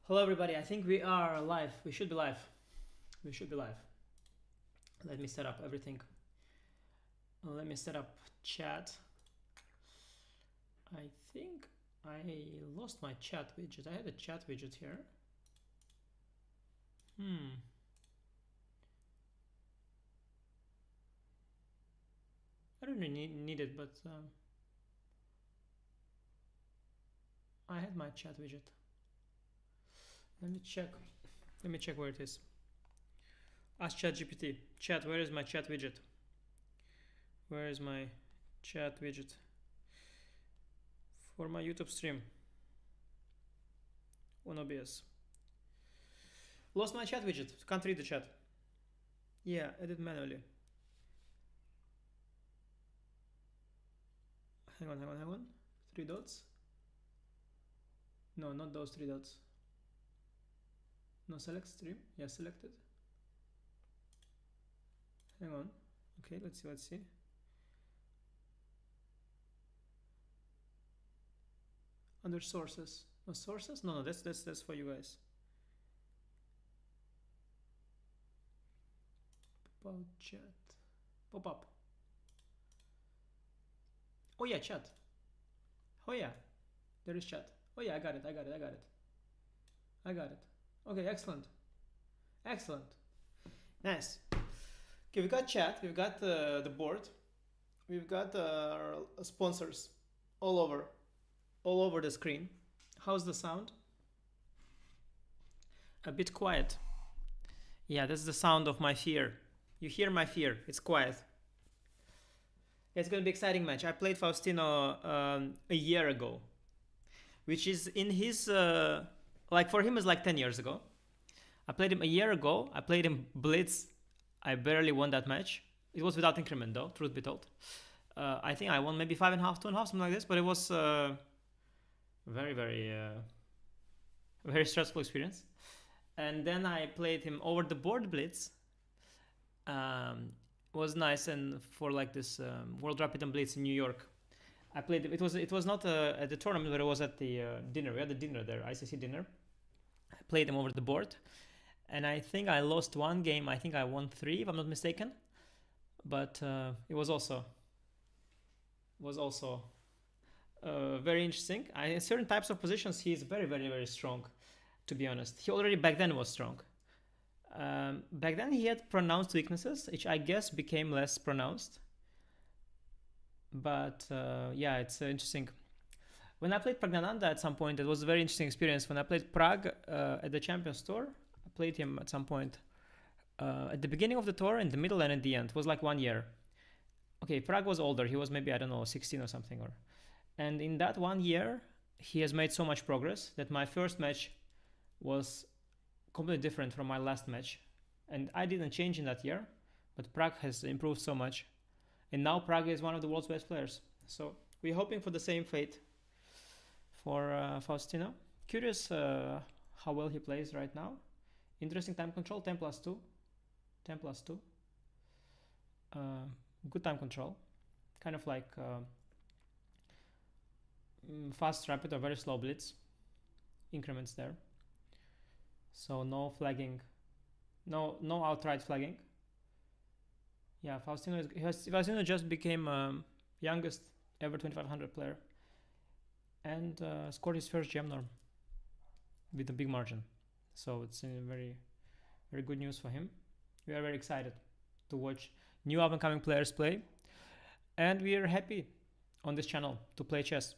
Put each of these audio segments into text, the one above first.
Hello everybody, I think we are live. We should be live. We should be live. Let me set up everything. Let me set up chat. I think I lost my chat widget. I had a chat widget here. I don't really need it, but I had my chat widget. Let me check. Let me check where it is. Ask ChatGPT. Chat, where is my chat widget? Where is my chat widget for my YouTube stream on OBS? Lost my chat widget. Can't read the chat. Yeah, edit manually. Hang on. 3 dots. No, not those 3 dots. No, select stream. Yeah, selected. Hang on. Okay, let's see. Under sources. No sources? No, that's for you guys. Pop out chat. Pop up. Oh yeah, chat. Oh yeah. There is chat. Oh yeah, I got it. Okay, excellent. Nice. Okay, we got chat, we've got the board, we've got our sponsors all over the screen. How's the sound? A bit quiet. Yeah, that's the sound of my fear. You hear my fear. It's quiet. It's gonna be an exciting match. I played Faustino a year ago, which is in his like for him is like 10 years ago. I played him a year ago. I played him Blitz. I barely won that match. It was without increment though, truth be told. I think I won maybe 5.5, 2.5, something like this, but it was very stressful experience. And then I played him over the board Blitz. Was nice, and for like this World Rapid and Blitz in New York. I played it was not at the tournament, but it was at the dinner. We had the dinner there, ICC dinner. I played him over the board, and I think I lost one game. I think I won 3 if I'm not mistaken, but it was also very interesting. In certain types of positions he is very strong, to be honest. He already back then was strong. Back then he had pronounced weaknesses, which I guess became less pronounced. But yeah, it's interesting. When I played Pragnananda at some point, it was a very interesting experience. When I played Prague at the Champions Tour, I played him at some point at the beginning of the tour, in the middle, and at the end. It was like 1 year. Okay, Prague was older. He was maybe, I don't know, 16 or something. And in that 1 year, he has made so much progress that my first match was completely different from my last match. And I didn't change in that year, but Prague has improved so much. And now Prague is one of the world's best players. So we're hoping for the same fate for Faustino. Curious how well he plays right now. Interesting time control, 10+2. Good time control. Kind of like fast rapid or very slow blitz. Increments there. So no flagging, no outright flagging. Yeah, Faustino just became youngest ever 2500 player, and scored his first gem norm with a big margin. So it's very good news for him. We are very excited to watch new up and coming players play, and we are happy on this channel to play chess.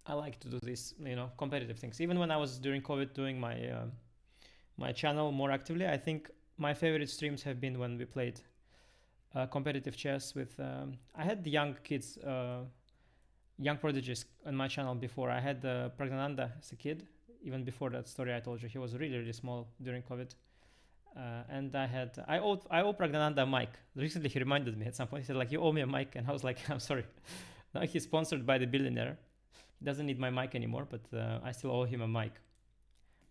I like to do these, competitive things. Even when I was during COVID doing my channel more actively, I think my favorite streams have been when we played competitive chess with. I had the young kids, young prodigies on my channel before. I had Pragnananda as a kid. Even before that story I told you, he was really small during COVID. And I owe Pragnananda a mic. Recently he reminded me at some point. He said like, you owe me a mic, and I was like, I'm sorry. Now he's sponsored by the billionaire. He doesn't need my mic anymore, but I still owe him a mic.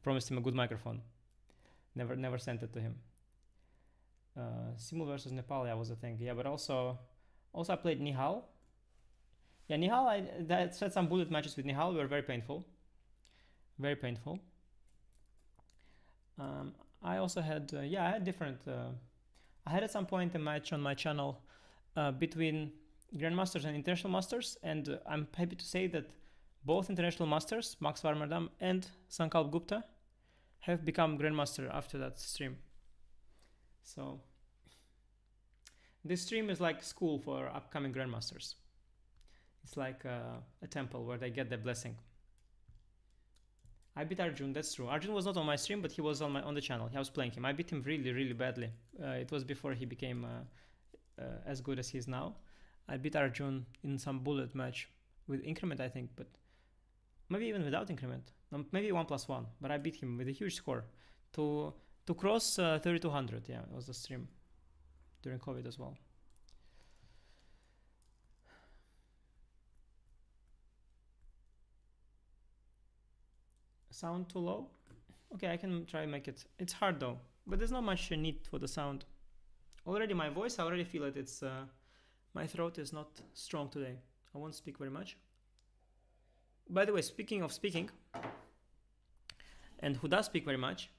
Promised him a good microphone. Never sent it to him. Simul versus Nepal, yeah, was a thing. Yeah, but also I played Nihal. Yeah, Nihal, I had some bullet matches with Nihal. Were very painful. very painful. I also had yeah, I had different. I had at some point a match on my channel between grandmasters and international masters, and I'm happy to say that both international masters, Max Varmadam and Sankalp Gupta, have become grandmaster after that stream. So this stream is like school for upcoming grandmasters. It's like a temple where they get their blessing. I beat Arjun, that's true. Arjun was not on my stream, but he was on the channel. I was playing him. I beat him really badly. It was before he became as good as he is now. I beat Arjun in some bullet match with increment, I think, but maybe even without increment. Maybe 1+1, but I beat him with a huge score to cross 3200. Yeah, it was a stream during COVID as well. Sound too low? Okay, I can try and make it. It's hard though, but there's not much need for the sound. Already my voice, I already feel it. It's my throat is not strong today. I won't speak very much. By the way, speaking of speaking, and who does speak very much,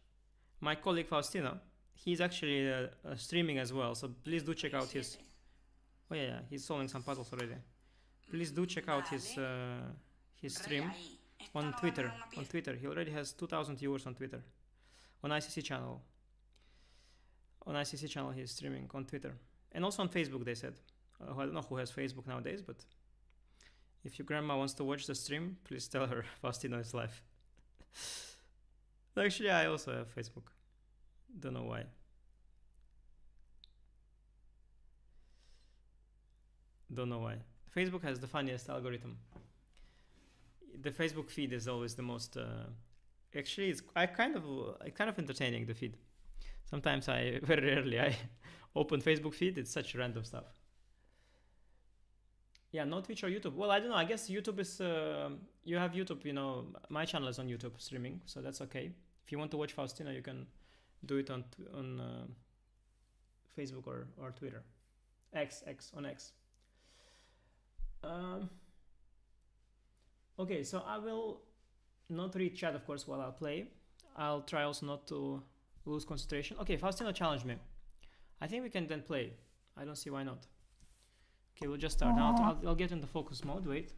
my colleague Faustino, he's actually streaming as well. So please do check out his. Oh yeah, he's solving some puzzles already. Please do check out his stream on Twitter. On Twitter, he already has 2,000 viewers on Twitter. On ICC channel. On ICC channel, he's streaming on Twitter, and also on Facebook. They said. I don't know who has Facebook nowadays, but if your grandma wants to watch the stream, please tell her Faustino is live. Actually, I also have Facebook. Don't know why. Don't know why. Facebook has the funniest algorithm. The Facebook feed is always the most. Actually, it's kind of entertaining, the feed. Sometimes very rarely I open Facebook feed. It's such random stuff. Yeah, no Twitch or YouTube. Well, I don't know. I guess YouTube is. You have YouTube. You know, my channel is on YouTube streaming, so that's okay. If you want to watch Faustino, you can do it on Facebook or Twitter. X. Okay, so I will not read chat, of course, while I'll play. I'll try also not to lose concentration. Okay, Faustino challenged me. I think we can then play. I don't see why not. Okay, we'll just start. Now I'll get into focus mode. Wait.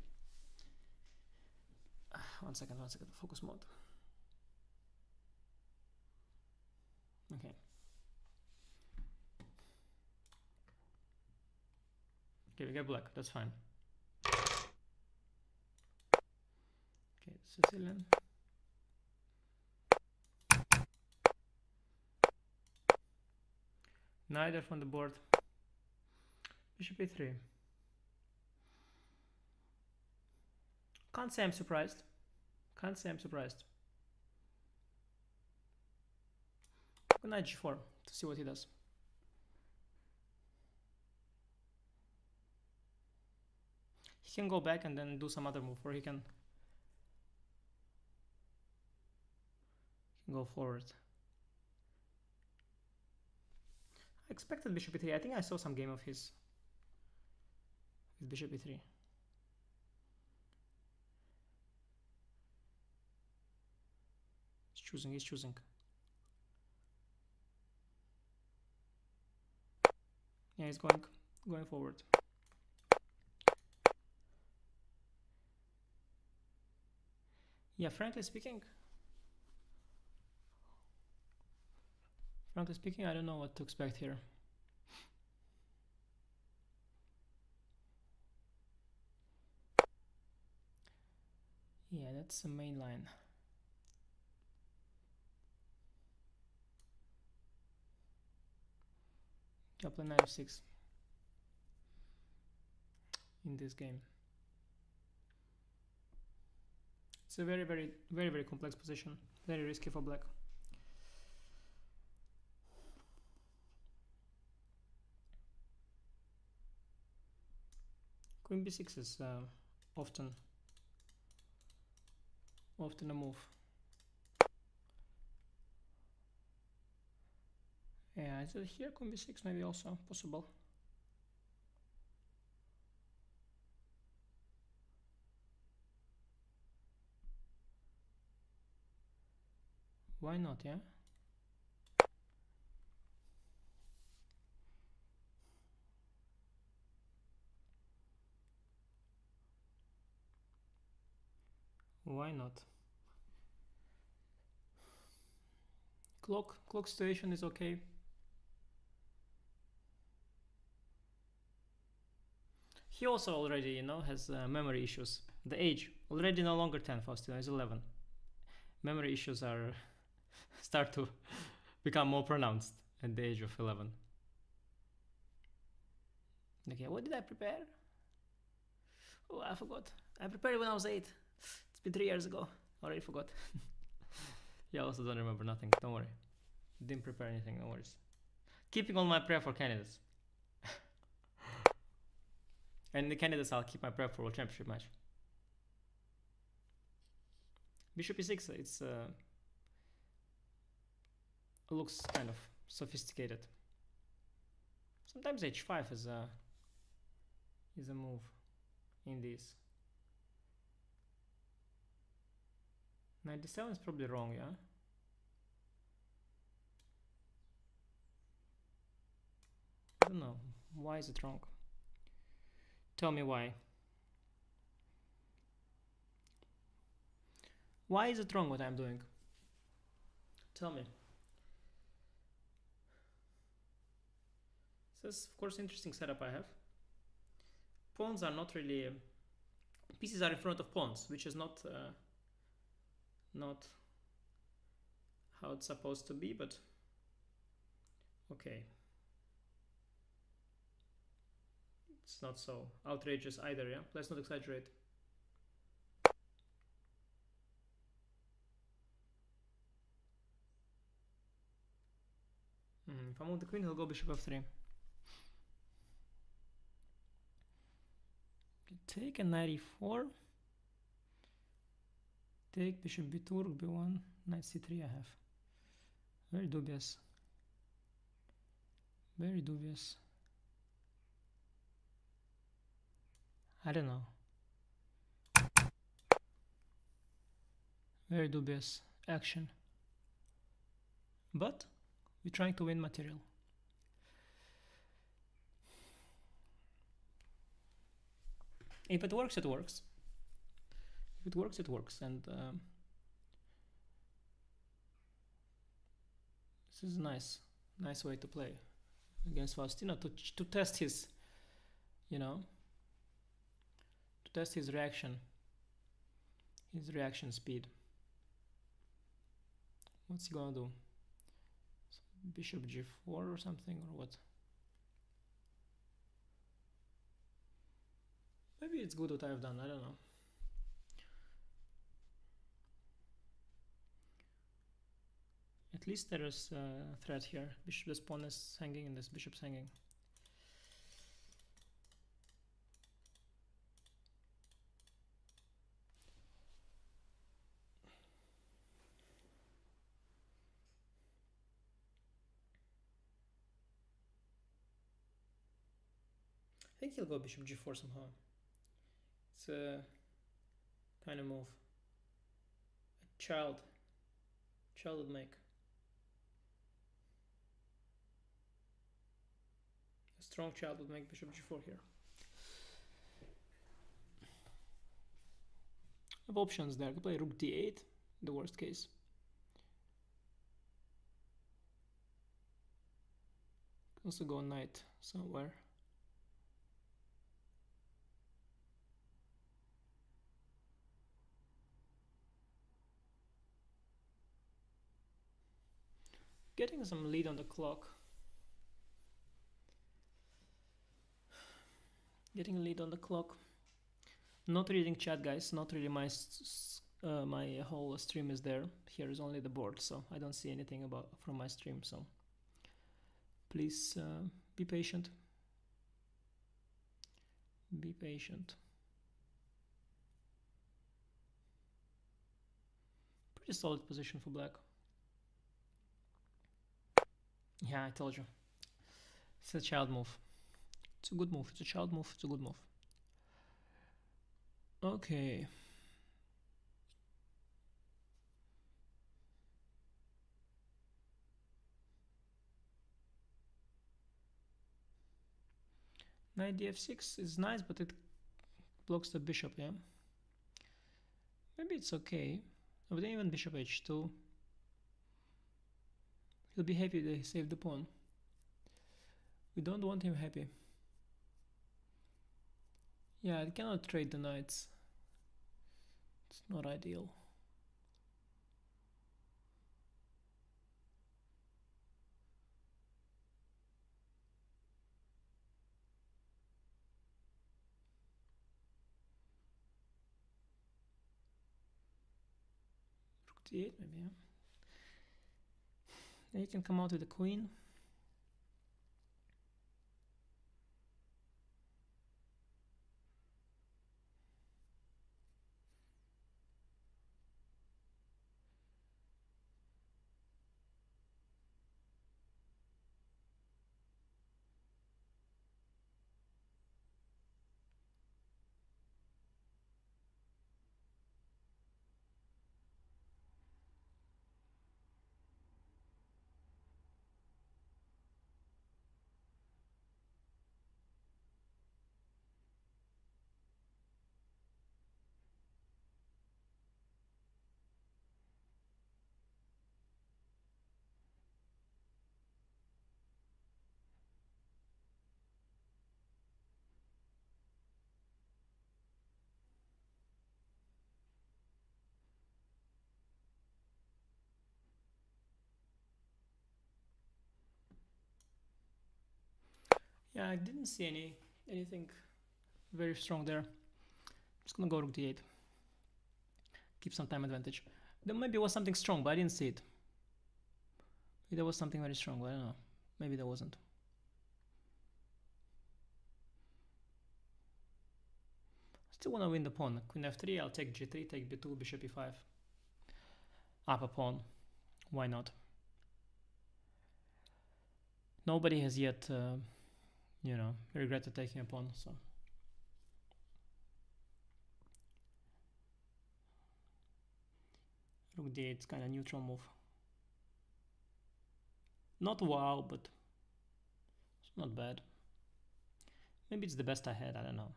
One second. Focus mode. Okay. Okay, we get black. That's fine. Okay, Sicilian. Neither from the board. Bishop e3. Can't say I'm surprised. Knight g4 to see what he does. He can go back and then do some other move, or he can go forward. I expected bishop e3. I think I saw some game of his with bishop e3. He's choosing. Yeah, he's going forward. Yeah, frankly speaking, I don't know what to expect here. Yeah, that's the main line. I'll play knight f6 in this game. It's a very complex position. Very risky for black. Queen b6 is often a move. Yeah, is it here? Queen b6 maybe also possible. Why not, yeah? Why not? Clock situation is okay. He also already, you know, has memory issues. The age, already no longer 10, Faustino is 11. Memory issues are start to become more pronounced at the age of 11. Okay, what did I prepare? Oh, I forgot. I prepared it when I was 8. It's been 3 years ago. Already forgot. Yeah, I also don't remember nothing. Don't worry. Didn't prepare anything, no worries. Keeping all my prep for candidates. And the candidates, I'll keep my prep for World Championship match. Bishop e6, it's looks kind of sophisticated. Sometimes h5 is a move in this. 97 is probably wrong, yeah? I don't know. Why is it wrong? Tell me why. Why is it wrong what I'm doing? Tell me. This is, of course, interesting setup I have. Pawns are not really... pieces are in front of pawns, which is not how it's supposed to be, but okay. It's not so outrageous either, yeah? Let's not exaggerate. If I move the queen, he'll go bishop f3. Take a knight e4. Take bishop b2, rook b1, knight c3 I have. Very dubious. Very dubious. I don't know. Very dubious action. But we're trying to win material. If it works, it works. If it works, it works. And this is nice way to play against Faustino, to test his, you know, to test his reaction speed. What's he gonna do? Bishop g4 or something, or what? Maybe it's good what I've done, I don't know. At least there is a threat here. This pawn is hanging and this bishop's hanging. I think he'll go bishop g4 somehow. It's a kind of move a child would make. A strong child would make bishop g4 here. I have options there. I could play rook d8, the worst case. Also go knight somewhere. Getting some lead on the clock. Getting a lead on the clock. Not reading chat, guys. Not really my whole stream is there. Here is only the board, so I don't see anything from my stream. So please be patient. Be patient. Pretty solid position for black. Yeah, I told you. It's a child move. It's a good move. It's a child move. It's a good move. Okay. Knight df6 is nice, but it blocks the bishop, yeah. Maybe it's okay. But then even bishop h2. He'll be happy they saved the pawn. We don't want him happy. Yeah, I cannot trade the knights. It's not ideal. Rook d8 maybe, yeah. Then you can come out with the queen. Yeah, I didn't see anything very strong there. Just gonna go rook d8. Keep some time advantage. There maybe was something strong, but I didn't see it. Maybe there was something very strong, but I don't know. Maybe there wasn't. Still wanna win the pawn. Queen f3, I'll take g3, take b2, bishop e5. Up a pawn. Why not? Nobody has yet, you know, regretted taking a pawn, so. Rook d8 is kind of neutral move. Not wow, but it's not bad. Maybe it's the best I had, I don't know.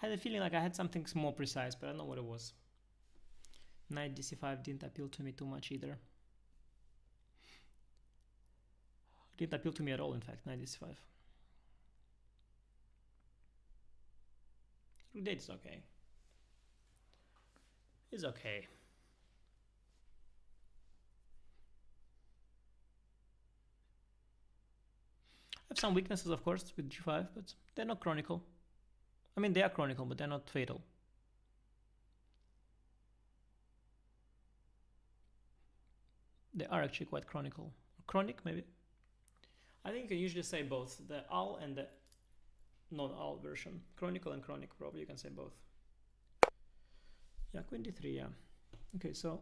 I had a feeling like I had something more precise, but I don't know what it was. Knight dc5 didn't appeal to me too much either. Didn't appeal to me at all, in fact, knight dc5. Rook d8 is okay. It's okay. I have some weaknesses, of course, with g5, but they're not chronicle. I mean, they are chronicle, but they're not fatal. They are actually quite chronicle. Chronic, maybe? I think you can usually say both. The AL and the non-AL version. Chronicle and chronic, probably you can say both. Yeah, queen d3, yeah. Okay, so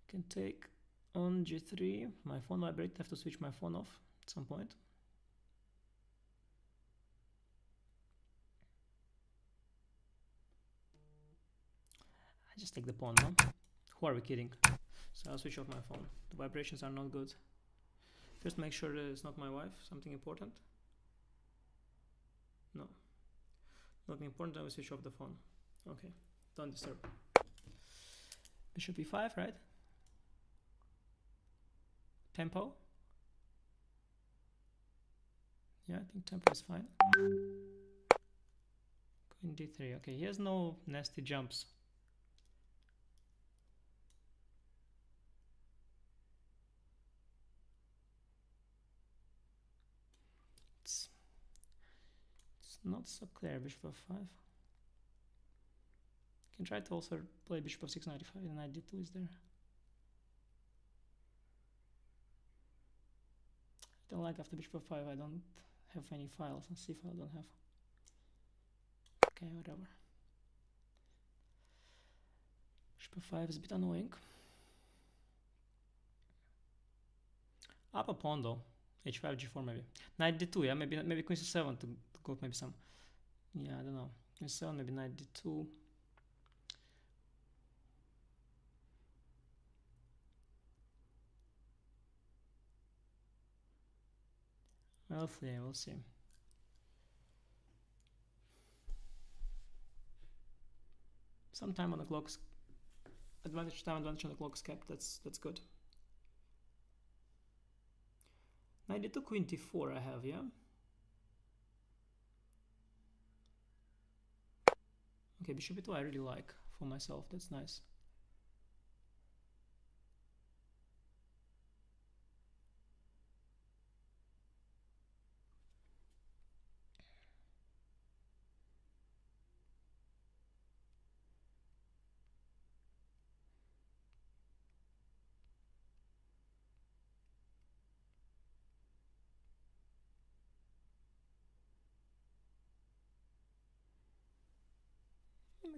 can take on g3. My phone vibrates. I have to switch my phone off at some point. I just take the pawn, no? Who are we kidding? So I'll switch off my phone. The vibrations are not good. First make sure that it's not my wife, something important. No. Nothing important, then we switch off the phone. Okay, don't disturb. Bishop e5, right? Tempo? Yeah, I think tempo is fine. Queen d3, okay, he has no nasty jumps. It's not so clear. Bishop f5. Can try to also play bishop of 6 knight e5 and knight d2 is there. I don't like after bishop f5. I don't have any files, and c file I don't have. Okay, whatever. Bishop f5 is a bit annoying. Up a pawn though. h5 g4 maybe. Knight d2, yeah, maybe queen c7 to go maybe some. Yeah, I don't know. Queen c7, maybe knight d2. We'll see, we'll see. Some time on the clock's advantage on the clock's kept. That's good. Knight d2, queen d4 I have, yeah? Okay, bishop e2 I really like for myself, that's nice.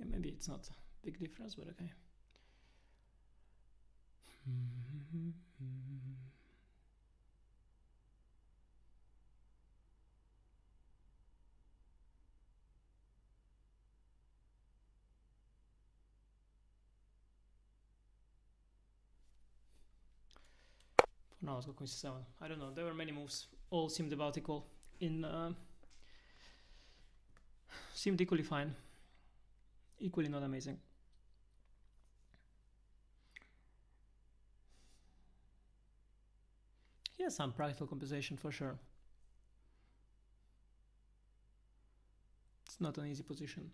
Maybe it's not a big difference, but okay. For now, let's go queen c7. I don't know, there were many moves, all seemed about equal. Seemed equally fine. Equally not amazing. He has some practical compensation for sure. It's not an easy position.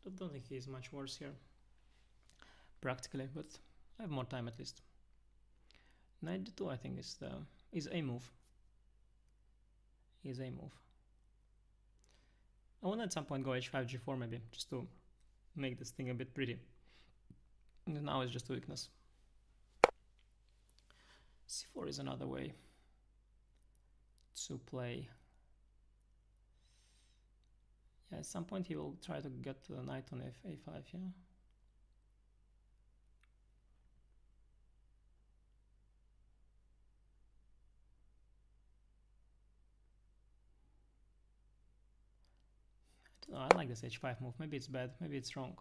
I don't think he's much worse here, practically, but I have more time at least. Knight d2 I think is a move. Is a move. I want at some point go h5, g4 maybe, just to make this thing a bit pretty. And now it's just a weakness. c4 is another way to play. Yeah, at some point he will try to get the knight on a5, yeah. I don't know, I like this h5 move. Maybe it's bad, maybe it's wrong.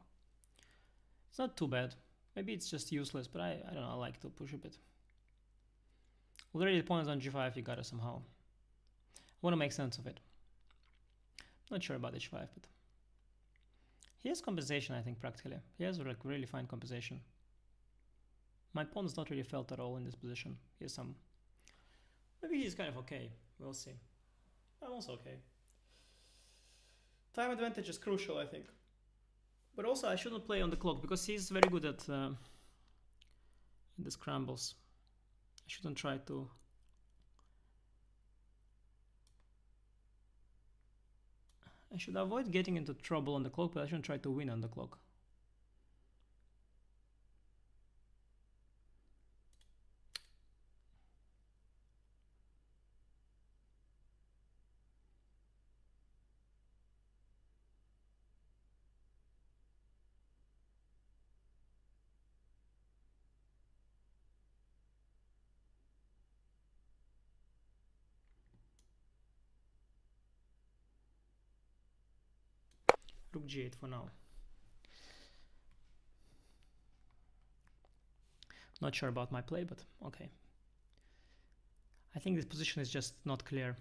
It's not too bad. Maybe it's just useless, but I don't know, I like to push a bit. Already the pawn is on g5, you gotta somehow. I want to make sense of it. Not sure about h5, but he has compensation, I think, practically. He has like really fine compensation. My pawn is not really felt at all in this position. He has some... Maybe he's kind of okay. We'll see. I'm also okay. Time advantage is crucial, I think. But also I shouldn't play on the clock because he's very good at the scrambles. I shouldn't try to... I should avoid getting into trouble on the clock, but I shouldn't try to win on the clock. Rook g8 for now. Not sure about my play, but okay. I think this position is just not clear.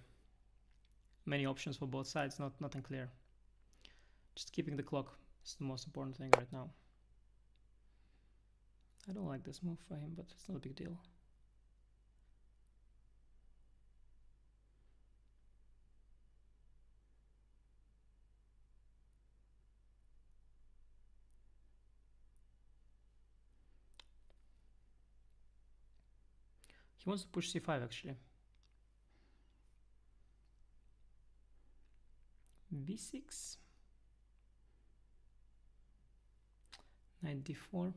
Many options for both sides, nothing clear. Just keeping the clock is the most important thing right now. I don't like this move for him, but it's not a big deal. He wants to push c5 actually. b6. Knight d4.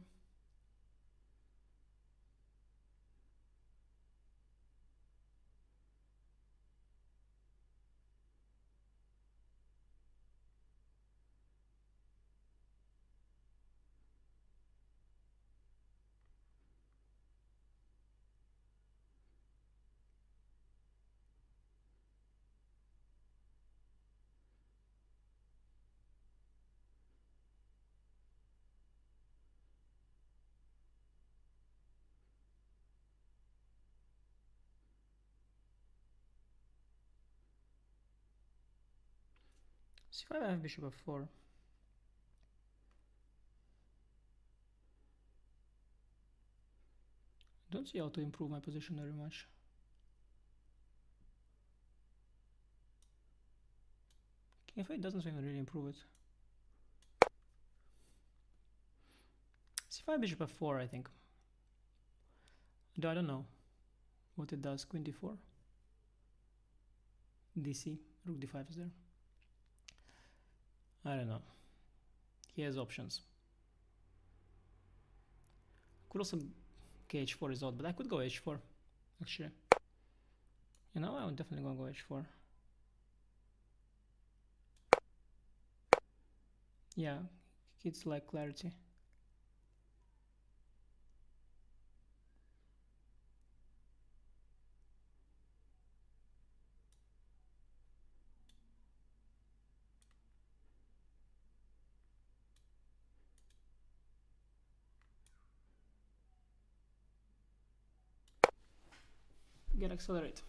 c5, I have bishop f4. Don't see how to improve my position very much. King f8 doesn't even really improve it. c5, bishop f4, I think. Though I don't know what it does. Queen d4. dc. Rook d5 is there. I don't know. He has options. Could also h4 is odd, but I could go h4 actually. You know, I'm definitely gonna go h4. Yeah, kids like clarity. Get accelerate.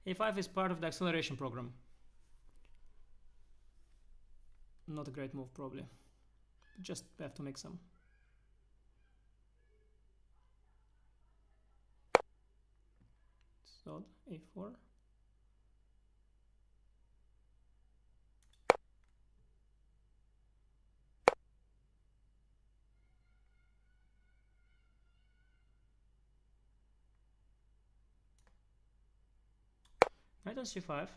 a5 is part of the acceleration program. Not a great move probably. Just have to make some. So a4. Knight on c5.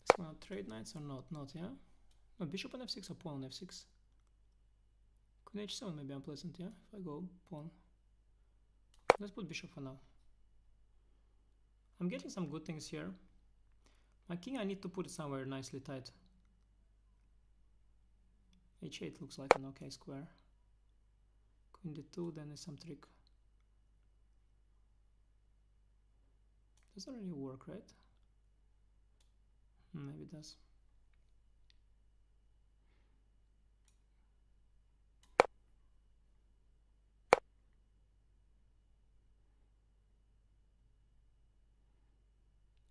Let's want to trade knights or not? Not, yeah? No, bishop on f6 or pawn on f6? Queen h7 may be unpleasant, yeah? If I go pawn. Let's put bishop for now. I'm getting some good things here. My king, I need to put it somewhere nicely tight. h8 looks like an okay square. Queen d2, then there's some trick. Doesn't really work, right? Maybe it does.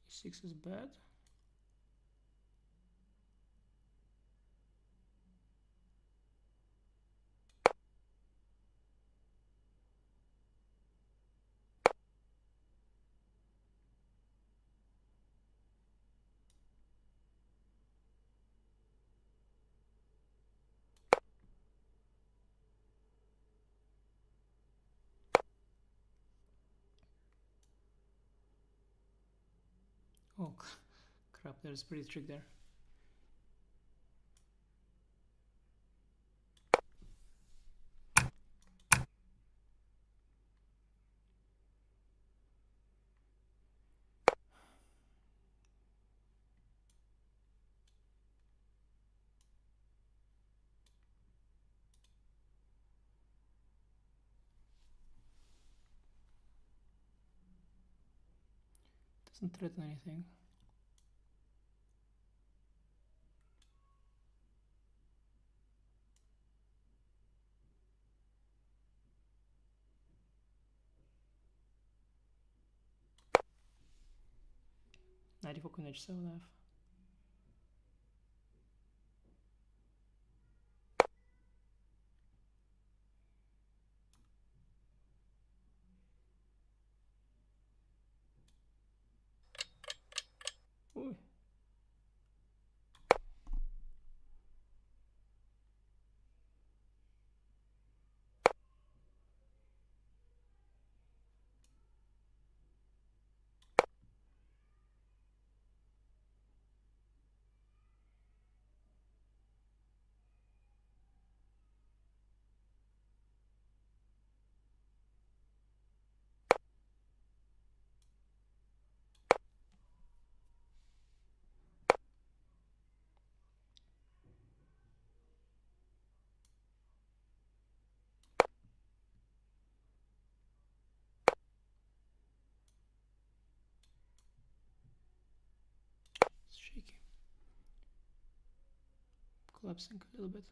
e6 is bad. Oh crap, there's a pretty trick there. Doesn't threaten anything. Knight e4, queen h7 f. Ooh. collapsing a little bit.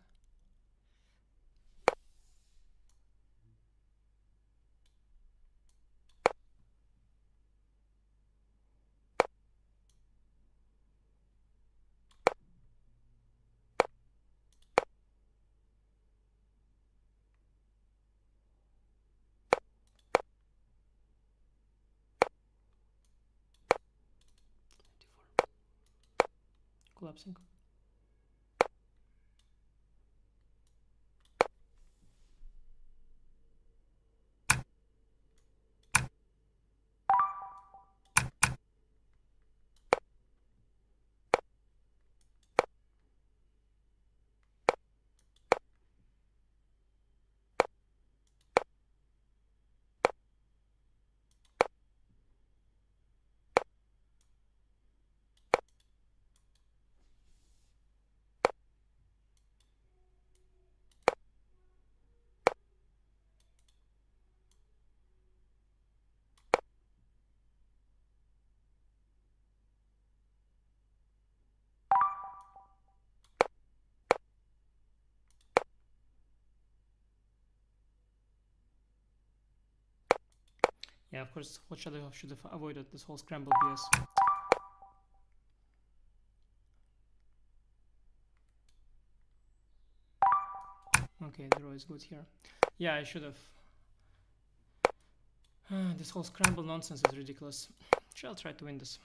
Collapsing. Yeah, of course, what should have avoided this whole scramble BS. Okay, the row is good here. Yeah, I should have. This whole scramble nonsense is ridiculous. Shall try to win this.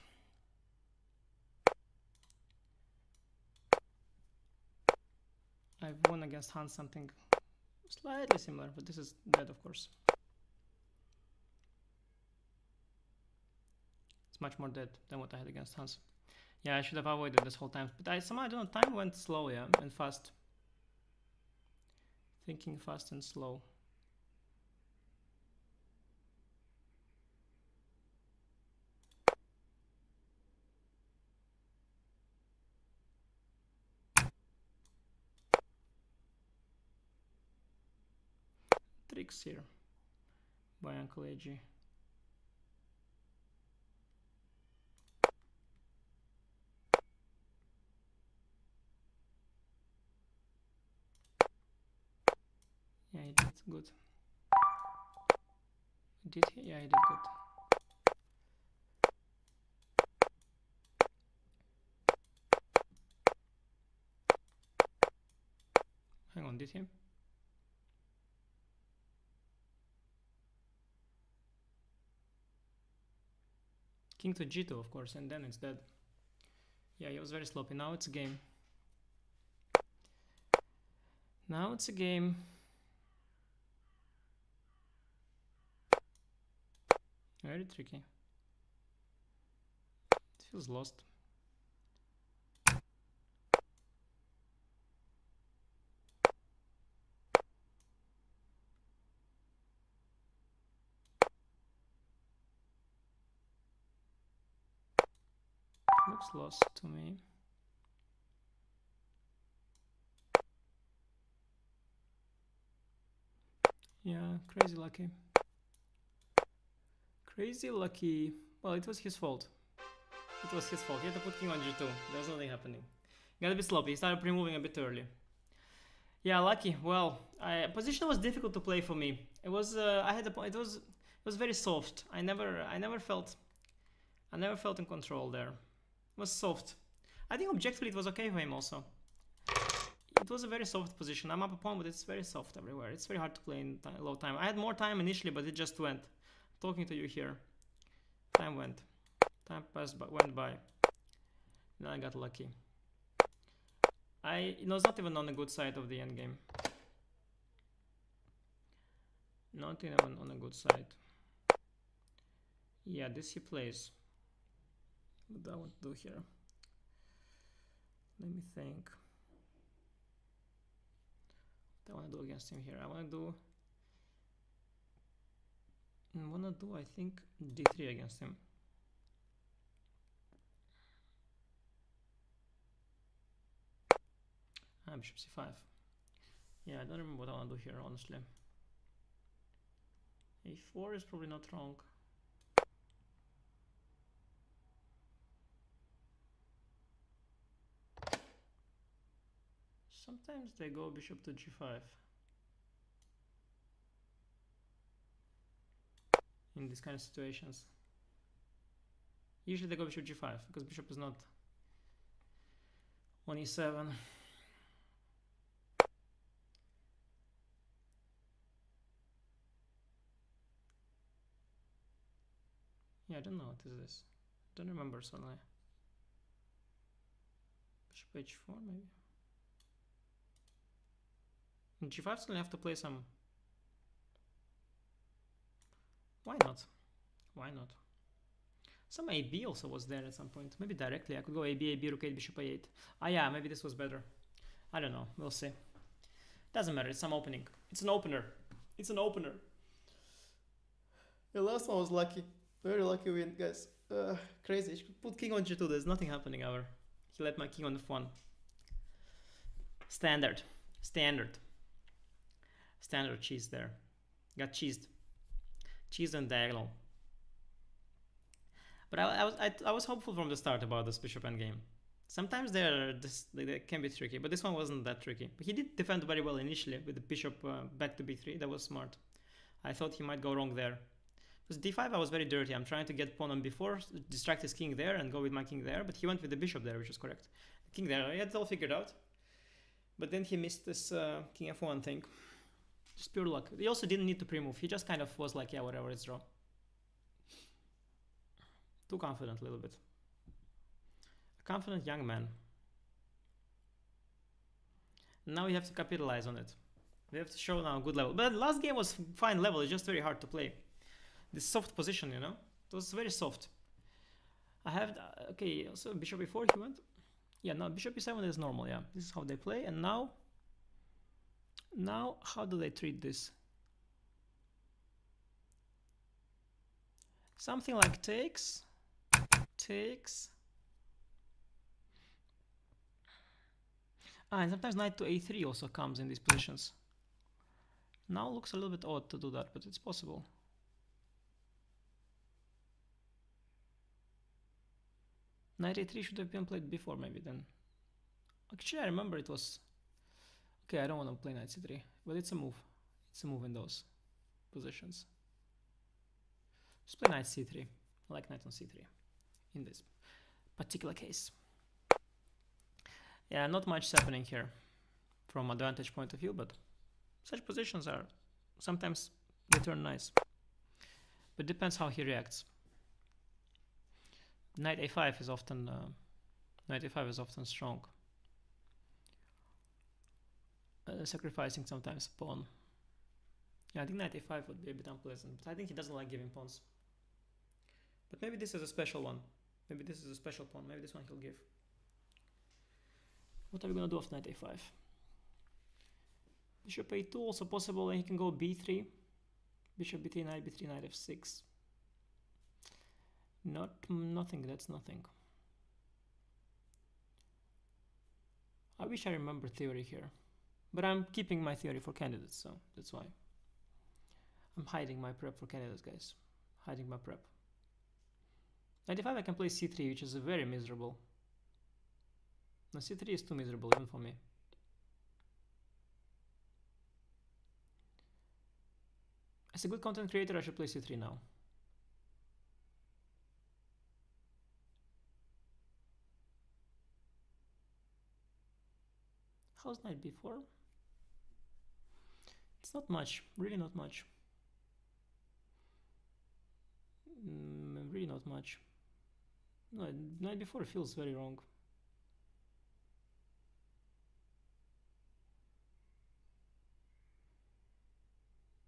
I've won against Hans something slightly similar, but this is dead, of course. It's much more dead than what I had against Hans. Yeah, I should have avoided this whole time, but somehow I don't know, time went slow, yeah, and fast. Thinking fast and slow. Tricks here by Uncle AG. Yeah, he did good. Did he? Yeah, he did good. Hang on, did he? King to G2, of course, and then it's dead. Yeah, he was very sloppy. Now it's a game. Now it's a game. Very tricky. It feels lost. Looks lost to me. Yeah, crazy lucky. Crazy lucky. Well, it was his fault. It was his fault. He had to put king on G2. There was nothing happening. He got a bit sloppy. He started pre-moving a bit early. Yeah, lucky. Well, position was difficult to play for me. It was. It was very soft. I never felt in control there. It was soft. I think objectively it was okay for him also. It was a very soft position. I'm up a pawn, but it's very soft everywhere. It's very hard to play in low time. I had more time initially, but it just went. Talking to you here. Time went. Time went by. Then I got lucky. It was not even on the good side of the endgame. Not even on a good side. Yeah, this he plays. What do I want to do here? Let me think. What I want to do against him here? I want to do, I think, d3 against him. Bishop c5. Yeah, I don't remember what I want to do here, honestly. a4 is probably not wrong. Sometimes they go bishop to g5 in these kind of situations. Usually they go bishop g5 because bishop is not on e7. Yeah, I don't know what is this. Don't remember suddenly. Bishop h4 maybe. In g5 suddenly have to play some. Why not? Why not? Some AB also was there at some point. Maybe directly. I could go AB, AB, rook 8, bishop a8. Ah yeah, maybe this was better. I don't know. We'll see. Doesn't matter. It's some opening. It's an opener. It's an opener. The last one was lucky. Very lucky win, guys. Crazy. He put king on g2. There's nothing happening ever. He let my king on f1. Standard. Standard. Standard cheese there. Got cheesed. Cheese and diagonal. But I was hopeful from the start about this bishop endgame. Sometimes they can be tricky, but this one wasn't that tricky. But he did defend very well initially with the bishop back to b3. That was smart. I thought he might go wrong there. Because d5 I was very dirty. I'm trying to get pawn on b4, distract his king there and go with my king there. But he went with the bishop there, which was correct. The king there, I had it all figured out. But then he missed this king f1 thing. Just pure luck. He also didn't need to pre-move. He just kind of was like, yeah, whatever, it's draw. Too confident a little bit. A confident young man. Now we have to capitalize on it. We have to show now a good level. But last game was fine level. It's just very hard to play. This soft position, you know? It was very soft. I have... okay, so bishop e4 he went. Yeah, now bishop e7 is normal, yeah. This is how they play. And now... now, how do they treat this? Something like takes... takes... and sometimes knight to a3 also comes in these positions. Now looks a little bit odd to do that, but it's possible. Knight a3 should have been played before maybe then. Actually I remember it was... okay, I don't want to play knight c3, but it's a move. It's a move in those positions. Just play knight c3. I like knight on c3 in this particular case. Yeah, not much happening here from advantage point of view, but such positions are sometimes they turn nice. But depends how he reacts. Knight a5 is often strong. Sacrificing sometimes a pawn. Yeah, I think knight a5 would be a bit unpleasant, but I think he doesn't like giving pawns. But maybe this is a special one. Maybe this is a special pawn. Maybe this one he'll give. What are we gonna do after knight a5? Bishop a2 also possible, and he can go b3. Bishop b3, knight f6. Nothing, that's nothing. I wish I remember theory here. But I'm keeping my theory for candidates, so that's why. I'm hiding my prep for candidates, guys. Hiding my prep. Knight a5 I can play c3, which is very miserable. No, c3 is too miserable even for me. As a good content creator, I should play c3 now. How's knight b4? It's not much, really not much. Really not much. No, knight b4 feels very wrong.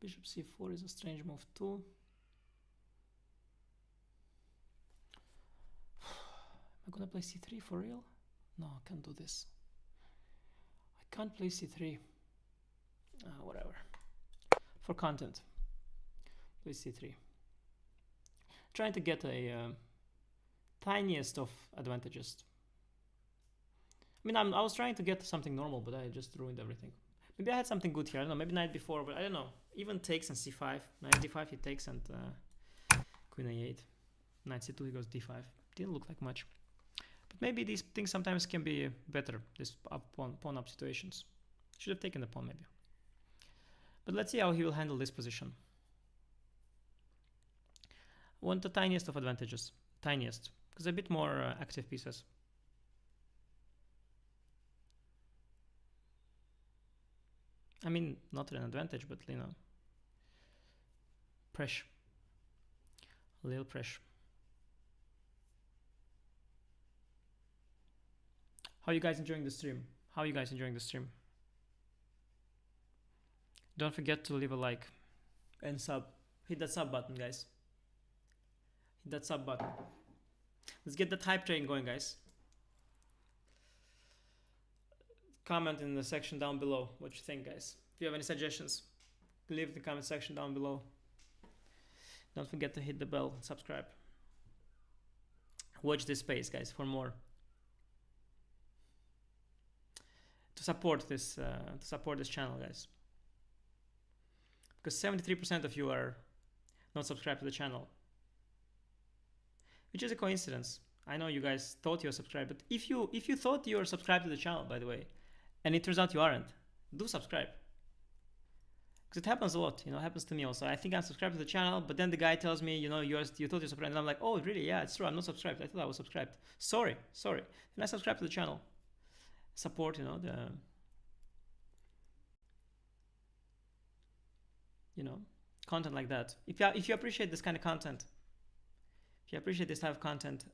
Bishop c4 is a strange move too. Am I gonna play c3 for real? No, I can't do this. I can't play c3. Whatever. For content. Play c3. Trying to get a tiniest of advantages. I mean, I was trying to get something normal, but I just ruined everything. Maybe I had something good here. I don't know. Maybe knight b4, but I don't know. Even takes and c5. Knight d5 he takes and queen a8. Knight c2 he goes d5. Didn't look like much. But Maybe these things sometimes can be better, this pawn up situations. Should have taken the pawn maybe. But let's see how he will handle this position. Want the tiniest of advantages. Tiniest. Because a bit more active pieces. I mean, not an advantage, but you know, pressure. A little pressure. How are you guys enjoying the stream? How are you guys enjoying the stream? Don't forget to leave a like and sub. Hit that sub button, guys. Hit that sub button. Let's get that hype train going, guys. Comment in the section down below what you think, guys. If you have any suggestions, leave in the comment section down below. Don't forget to hit the bell and subscribe. Watch this space, guys, for more. To support this channel, guys. Because 73% of you are not subscribed to the channel, which is a coincidence. I know you guys thought you were subscribed, but if you thought you were subscribed to the channel, by the way, and it turns out you aren't, do subscribe. Because it happens a lot, you know, it happens to me also. I think I'm subscribed to the channel, but then the guy tells me, you know, you thought you're subscribed, and I'm like, oh, really? Yeah, it's true, I'm not subscribed. I thought I was subscribed. Sorry. Then I subscribe to the channel. Support, you know, content like that. If you appreciate this kind of content, if you appreciate this type of content,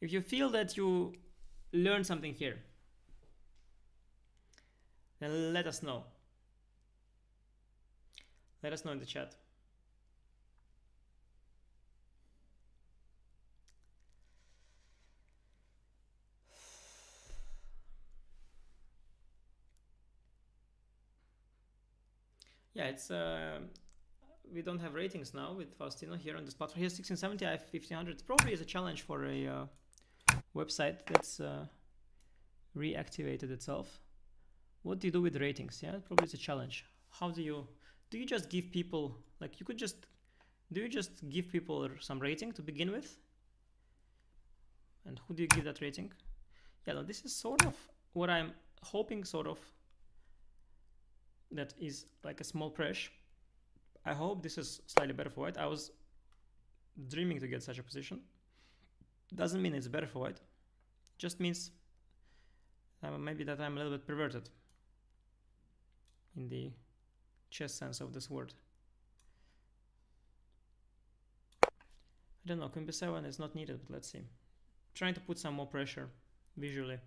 if you feel that you learned something here, then let us know. Let us know in the chat. Yeah, it's we don't have ratings now with Faustino here on this platform. He has 1670, I have 1500. Probably is a challenge for a website that's reactivated itself. What do you do with ratings? Yeah, probably it's a challenge. How do you just give people, like, do you just give people some rating to begin with? And who do you give that rating? Yeah, no, this is sort of what I'm hoping, sort of, that is like a small pressure. I hope this is slightly better for white. I was dreaming to get such a position. Doesn't mean it's better for white. Just means maybe that I'm a little bit perverted in the chess sense of this word. I don't know, Queen B7 is not needed, but let's see. Trying to put some more pressure visually.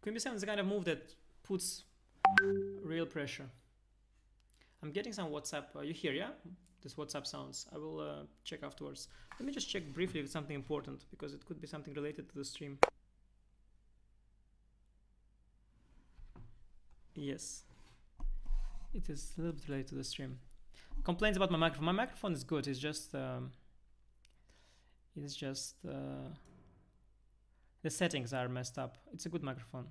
Queen B7 is the kind of move that puts real pressure. I'm getting some WhatsApp. You hear, yeah? This WhatsApp sounds. I will check afterwards. Let me just check briefly if it's something important, because it could be something related to the stream. Yes, it is a little bit related to the stream. Complaints about my microphone. My microphone is good. It's just the settings are messed up. It's a good microphone.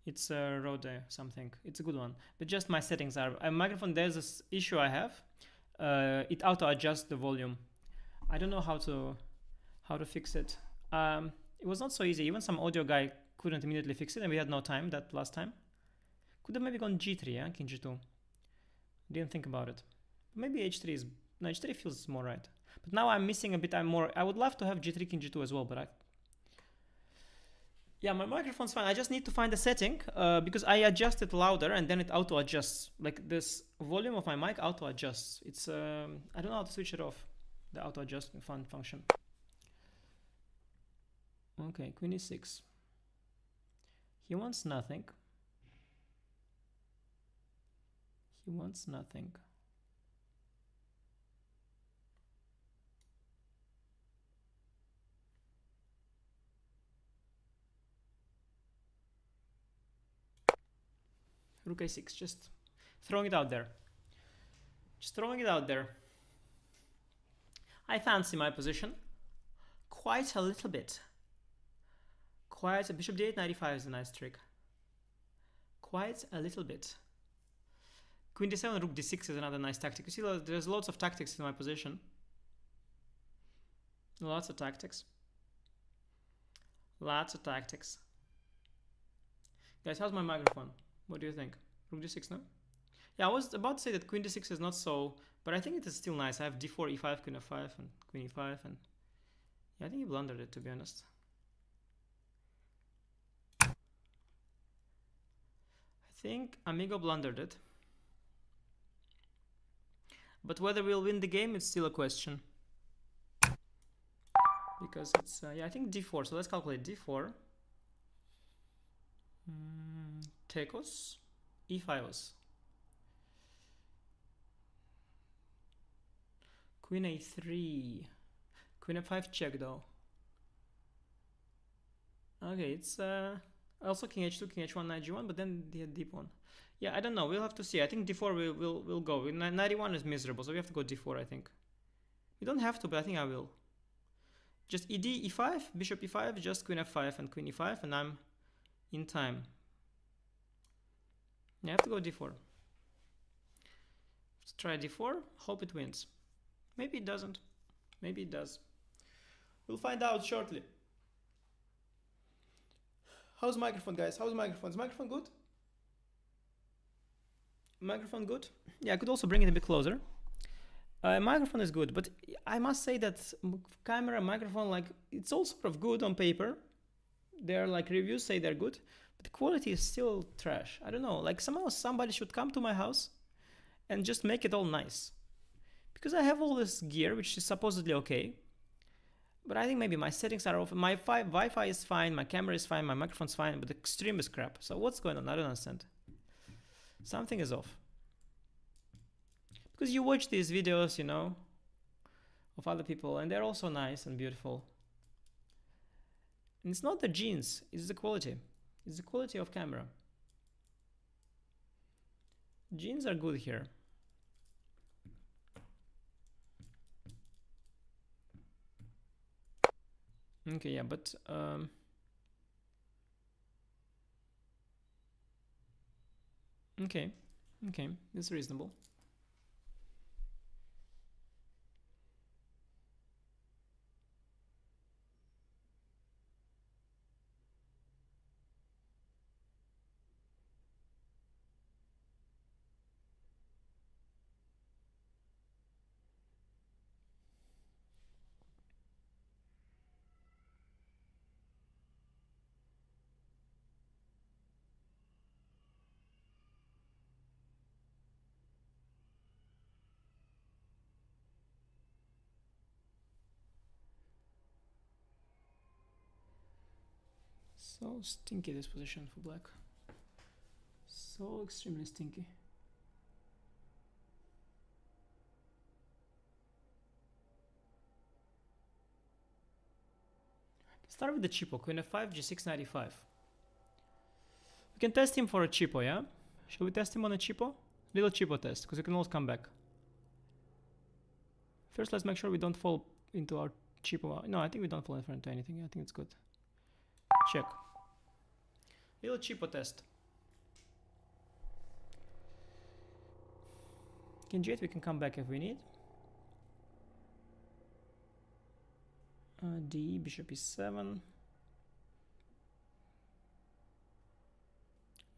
It's a Rode something. It's a good one. But just my settings are. A microphone, there's this issue I have. It auto adjusts the volume. I don't know how to fix it. It was not so easy. Even some audio guy couldn't immediately fix it, and we had no time that last time. Could have maybe gone G3, yeah, King G2. Didn't think about it. Maybe H3 is, no, H3 feels more right. But now I'm missing a bit. I would love to have G3 King G2 as well, but yeah, my microphone's fine. I just need to find a setting because I adjust it louder and then it auto adjusts. Like this volume of my mic auto adjusts. It's I don't know how to switch it off. The auto adjustment function. Okay, Queen E6. He wants nothing. He wants nothing. Rook A6, just throwing it out there. Just throwing it out there. I fancy my position quite a little bit. Quite a bishop d8 95 is a nice trick. Quite a little bit. Queen d7, rook d6 is another nice tactic. You see, there's lots of tactics in my position. Lots of tactics. Lots of tactics. Guys, how's my microphone? What do you think? Rook d6, no? Yeah, I was about to say that queen d6 is not so, but I think it is still nice. I have d4, e5, queen f5, and queen e5, and yeah, I think he blundered it, to be honest. I think Amigo blundered it. But whether we'll win the game, it's still a question. Because it's, yeah, I think d4. So let's calculate d4. Tekos, e5os. Queen a3. Queen f5 check though. Okay, it's also king h2, king h1, knight g1, but then the deep one. Yeah, I don't know. We'll have to see. I think d4 will go. 91 is miserable, so we have to go d4, I think. We don't have to, but I think I will. Just ed, e5, bishop e5, just queen f5 and queen e5, and I'm in time. Yeah, I have to go d4. Let's try d4. Hope it wins. Maybe it doesn't. Maybe it does. We'll find out shortly. How's the microphone, guys? How's the microphone? Is the microphone good? Microphone good? Yeah, I could also bring it a bit closer. Microphone is good, but I must say that camera, microphone, like, it's all sort of good on paper. They're like, reviews say they're good, but the quality is still trash. I don't know, like somehow somebody should come to my house and just make it all nice. Because I have all this gear, which is supposedly okay. But I think maybe my settings are off. My Wi-Fi is fine, my camera is fine, my microphone's fine, but the stream is crap. So what's going on? I don't understand. Something is off. Because you watch these videos, you know, of other people, and they're also nice and beautiful. And it's not the genes, it's the quality. It's the quality of camera. Genes are good here. Okay, yeah, but okay, it's reasonable. So stinky, this position for black. So extremely stinky. Start with the cheapo, queen f5, g6, knight e5. We can test him for a cheapo, yeah? Shall we test him on a cheapo? Little cheapo test, because we can always come back. First, let's make sure we don't fall into our cheapo. No, I think we don't fall into anything. I think it's good. Check. Little cheapo test. King g8, we can come back if we need. D, bishop e7.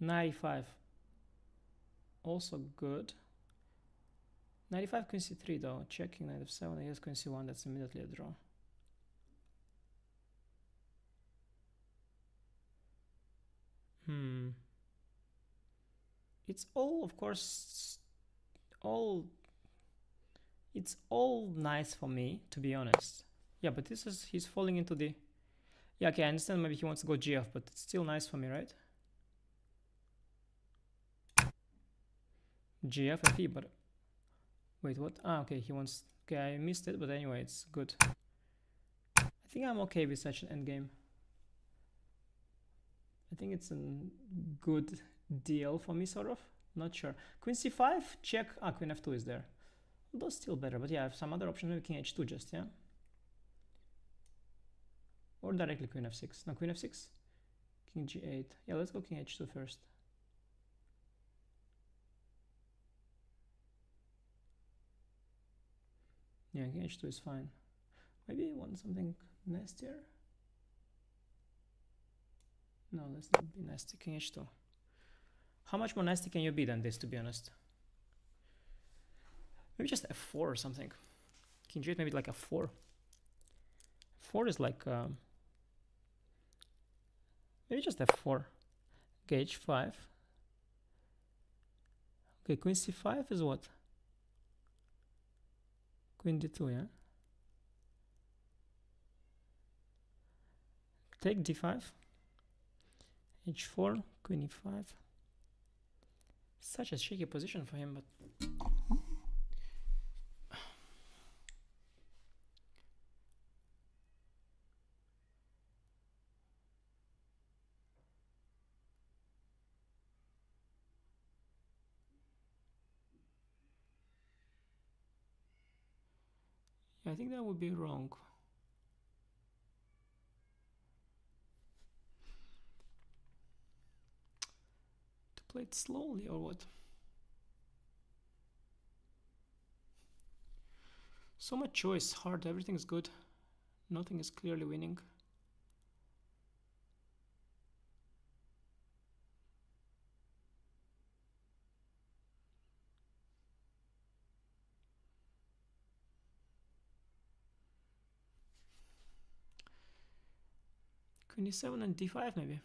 Knight e5. Also good. Knight e5, queen c3 though. Checking knight f7. I guess queen c1, that's immediately a draw. It's all, of course, it's all nice for me, to be honest. Yeah, but this is, he's falling into the, yeah, okay, I understand maybe he wants to go gf, but it's still nice for me, right? Gf fe, but wait, what? Ah, okay, he wants, okay, I missed it, but anyway, it's good. I think I'm okay with such an endgame. I think it's a good deal for me, sort of. Not sure. Queen c5, check. Ah, queen f2 is there. Although still better, but yeah, I have some other option. Maybe king h2 just, yeah? Or directly queen f6. No, queen f6. King g8. Yeah, let's go king h2 first. Yeah, king h2 is fine. Maybe you want something nastier? No, let's not be nasty. King h2. How much more nasty can you be than this, to be honest? Maybe just f4 or something. King g8, maybe like a 4. 4 is like... maybe just f4. Okay, h5. Okay, queen c5 is what? Queen d2, yeah? Take d5. h4, queen e5. Such a shaky position for him, but... I think that would be wrong. To play it slowly or what? So much choice, hard, everything's good. Nothing is clearly winning. Queen e7 and d5 maybe.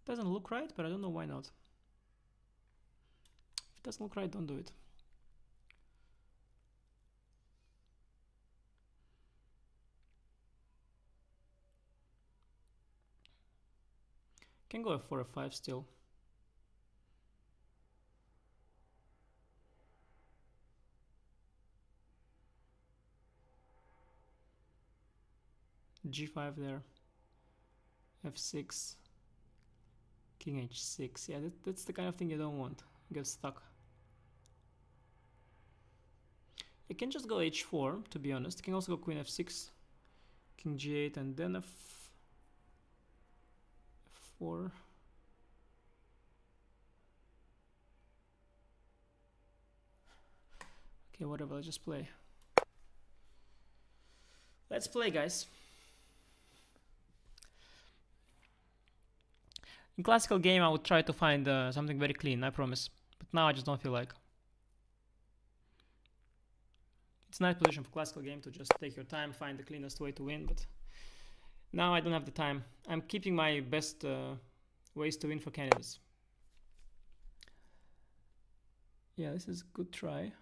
Doesn't look right, but I don't know why not. If it doesn't look right, don't do it. Can go f4, f5 still. g5 there. f6. King h6. Yeah, that's the kind of thing you don't want. Get stuck. You can just go h4, to be honest. You can also go queen f6, king g8, and then f4. Okay, whatever, let's just play. Let's play, guys. In classical game, I would try to find something very clean, I promise. But now I just don't feel like. It's a nice position for classical game to just take your time, find the cleanest way to win, but now I don't have the time. I'm keeping my best ways to win for candidates. Yeah, this is a good try.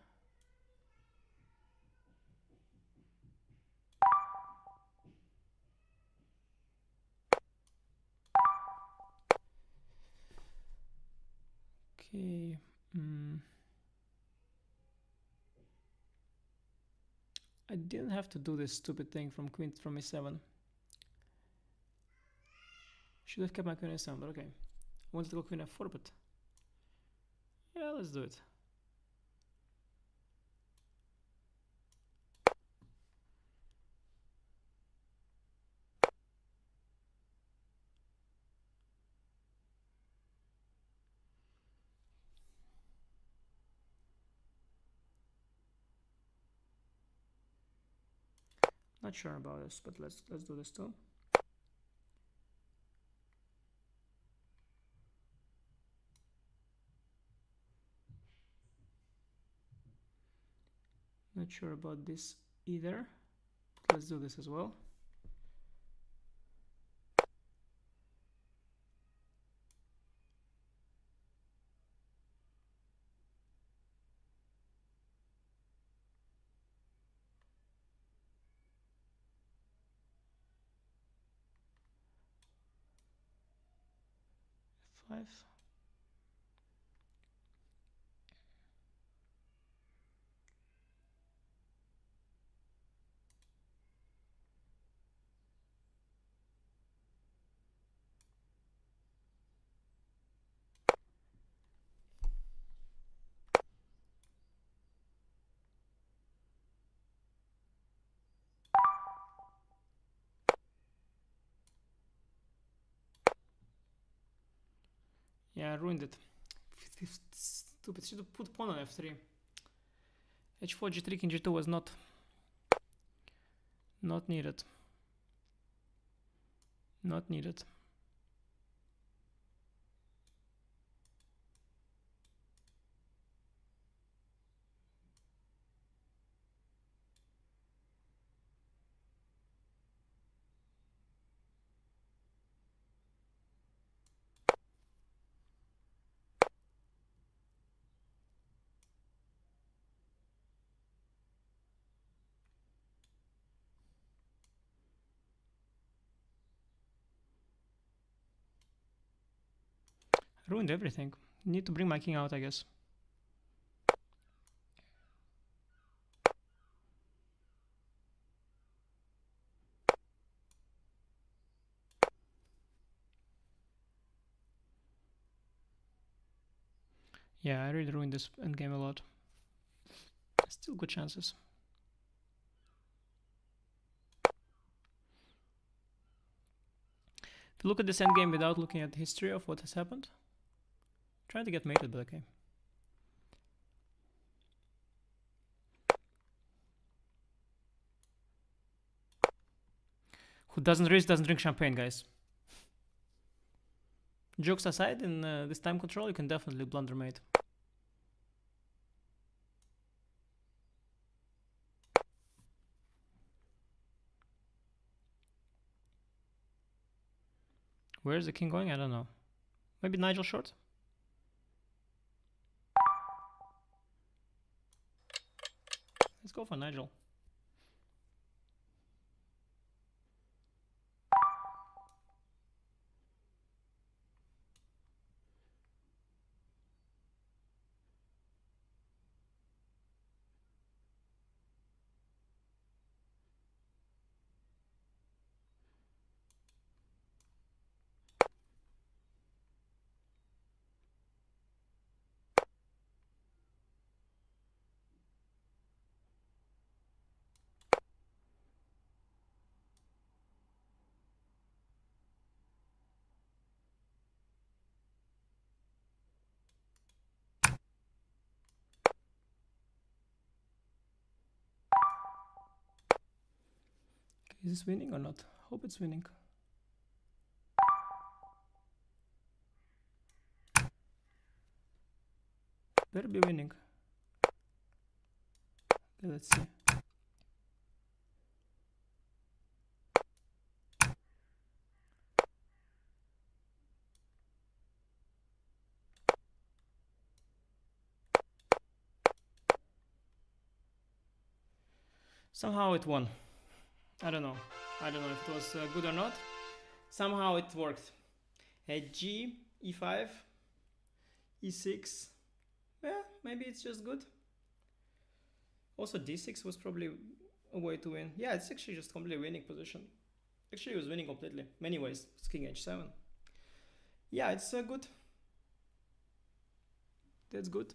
Okay. I didn't have to do this stupid thing from queen from e7. Should have kept my queen e7, but okay. I wanted to go queen f4, but yeah, let's do it. Not sure about this, but let's do this too. Not sure about this either. Let's do this as well. F5. Yeah, I ruined it. Stupid. Should have put pawn on f3. h4, g3, king g2 was not needed. Not needed. Ruined everything. Need to bring my king out, I guess. Yeah, I really ruined this endgame a lot. Still good chances. If you look at this endgame without looking at the history of what has happened, trying to get mated, but okay. Who doesn't race doesn't drink champagne, guys. Jokes aside, in this time control, you can definitely blunder mate. Where's the king going? I don't know. Maybe Nigel short? Let's go for Nigel. Is this winning or not? Hope it's winning. Better be winning. Okay, let's see. Somehow it won. I don't know. I don't know if it was good or not. Somehow it worked. G, e5, e6. Yeah, maybe it's just good. Also d6 was probably a way to win. Yeah, it's actually just completely winning position. Actually, it was winning completely. Many ways. It's king h7. Yeah, it's good. That's good.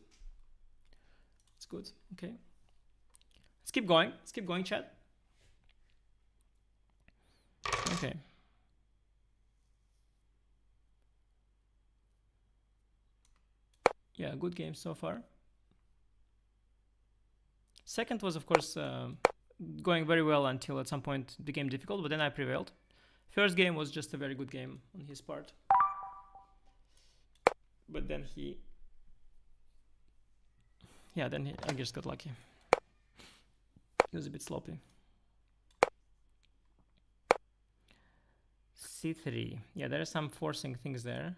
It's good. Okay. Let's keep going. Let's keep going, chat. Okay. Yeah, good game so far. Second was, of course, going very well until at some point it became difficult, but then I prevailed. First game was just a very good game on his part. But then I just got lucky. He was a bit sloppy. C3. Yeah, there are some forcing things there.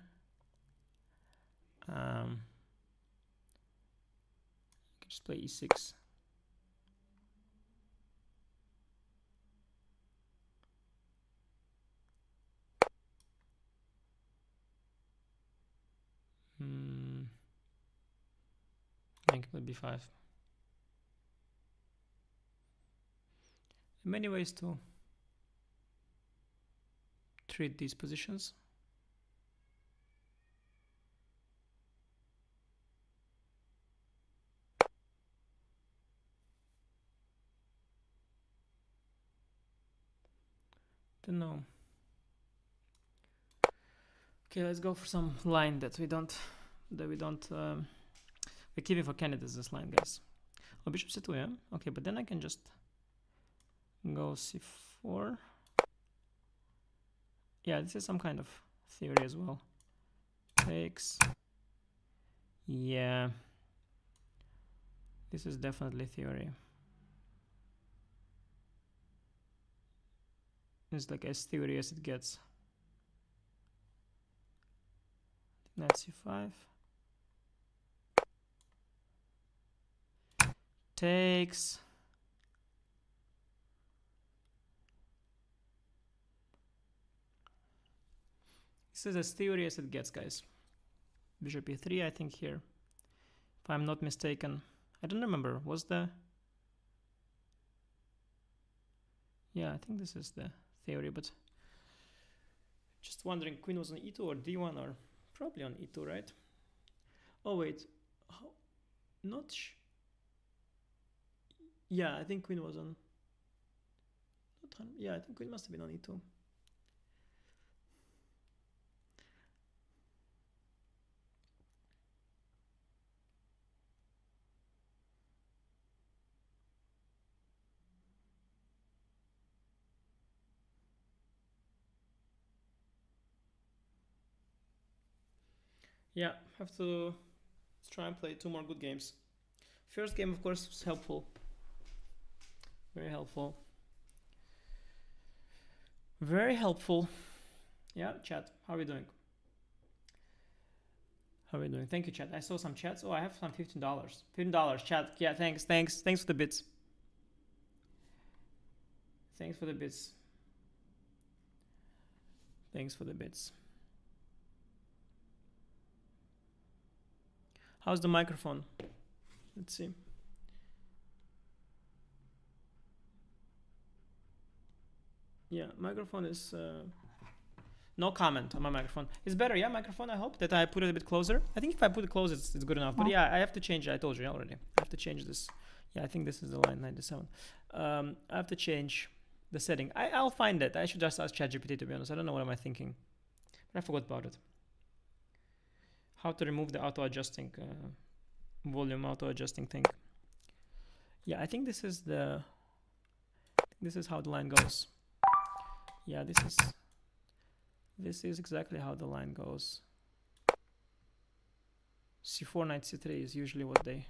I can just play e6. I can play b5. Many ways to treat these positions. Don't know. Okay, let's go for some line that we don't we're keeping for candidates this line, guys. Oh, bishop c2, yeah? Okay, but then I can just go c4. Yeah, this is some kind of theory as well. Takes. Yeah. This is definitely theory. It's like as theory as it gets. Knight c5. Takes. This is as theory as it gets, guys. Bishop e3, I think here. If I'm not mistaken. I don't remember. Was the... Yeah, I think this is the theory, but... Just wondering, queen was on e2 or d1 or... Probably on e2, right? Oh, wait. How? Not... Yeah, I think queen was on... Yeah, I think queen must have been on e2. Yeah, have to try and play 2 more good games. First game, of course, was helpful. Very helpful. Very helpful. Yeah, chat, how are we doing? How are we doing? Thank you, chat. I saw some chats. Oh, I have some $15. $15, chat. Yeah, thanks for the bits. Thanks for the bits. Thanks for the bits. How's the microphone? Let's see. Yeah, microphone is... no comment on my microphone. It's better, yeah, microphone, I hope, that I put it a bit closer. I think if I put it closer, it's good enough. But yeah, I have to change it. I told you already. I have to change this. Yeah, I think this is the line 97. I have to change the setting. I'll find it. I should just ask ChatGPT, to be honest. I don't know what am I thinking. But I forgot about it. How to remove the auto-adjusting volume auto-adjusting thing. Yeah, I think this is the... This is how the line goes. Yeah, this is exactly how the line goes. c4, knight c3 is usually what they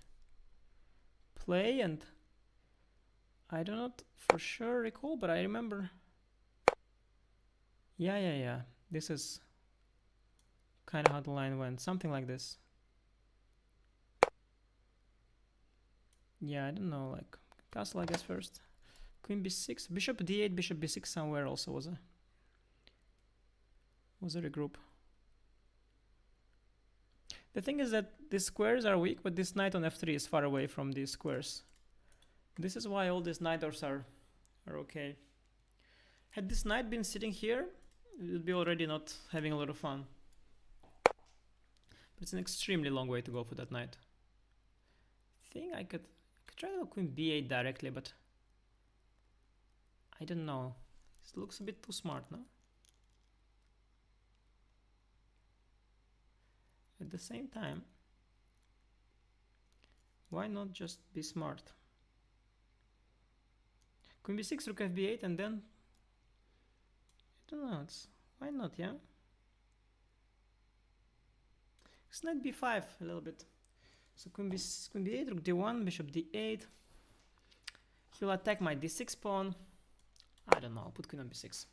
play, and I do not for sure recall, but I remember. Yeah. This is kind of how the line went. Something like this. Yeah, I don't know, like castle, I guess, first. Queen b6, bishop d8, bishop b6 somewhere also was a regroup. The thing is that these squares are weak, but this knight on f3 is far away from these squares. This is why all these knight dwarfs are okay. Had this knight been sitting here, it would be already not having a lot of fun. But it's an extremely long way to go for that knight. I think I could try to go queen b8 directly, but I don't know. This looks a bit too smart, no? At the same time, why not just be smart? Queen b6, rook fb8, and then I don't know. Why not? Yeah. It's knight b5 a little bit. So queen b8, rook d1, bishop d8. He'll attack my d6 pawn. I don't know. I'll put queen on b6.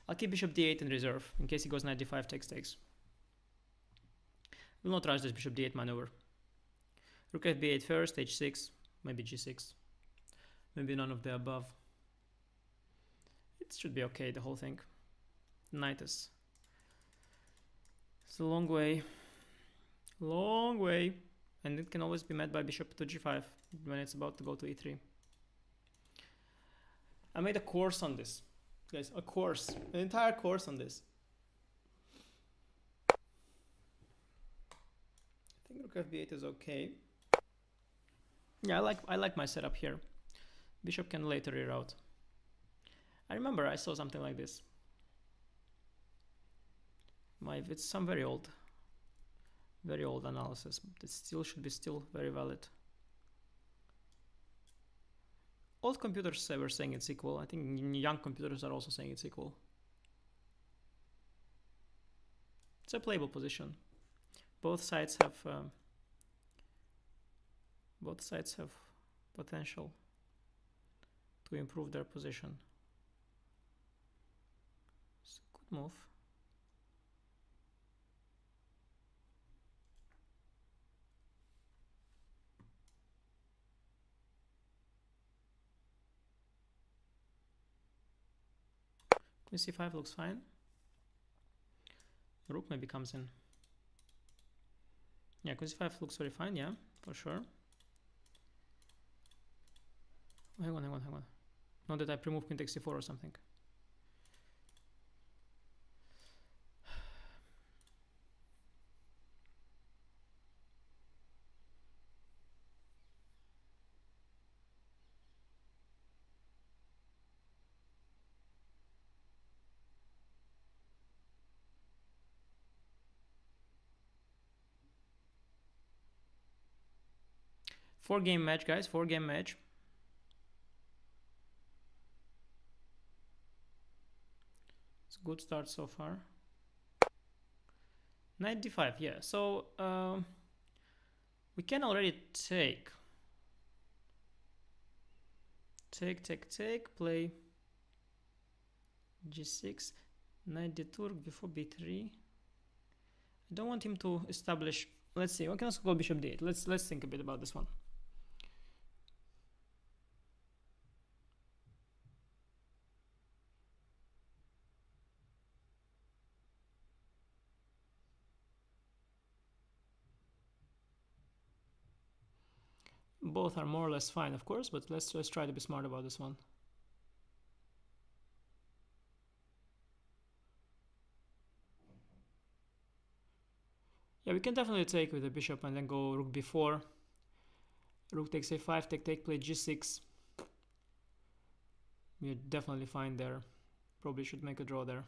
I'll keep bishop d8 in reserve in case he goes knight d5 takes. Will not rush this bishop d8 maneuver. Rook fb8 first, h6, maybe g6, maybe none of the above. It should be okay, the whole thing. Knight is... It's a long way, and it can always be met by bishop to g5 when it's about to go to e3. I made a course on this, guys, an entire course on this. I think rook fb8 is okay. Yeah, I like my setup here. Bishop can later reroute. I remember I saw something like this. It's some very old analysis, but it still should be very valid. old computers were saying it's equal. I think young computers are also saying it's equal. It's a playable position. Both sides have potential to improve their position. It's a good move. Queen c5 looks fine. Rook maybe comes in. Yeah, queen c5 looks very fine, yeah, for sure. Hang on. Not that I pre-move queen takes c4 or something. Four-game match, guys. Four-game match. It's a good start so far. Knight d5, yeah. So we can already take, play g6, knight d2, rook before b3. I don't want him to establish. Let's see. We can also go bishop d8. Let's think a bit about this one. Both are more or less fine, of course, but let's try to be smart about this one. Yeah, we can definitely take with the bishop and then go rook b4. Rook takes a5, take, play g6. We're definitely fine there. Probably should make a draw there.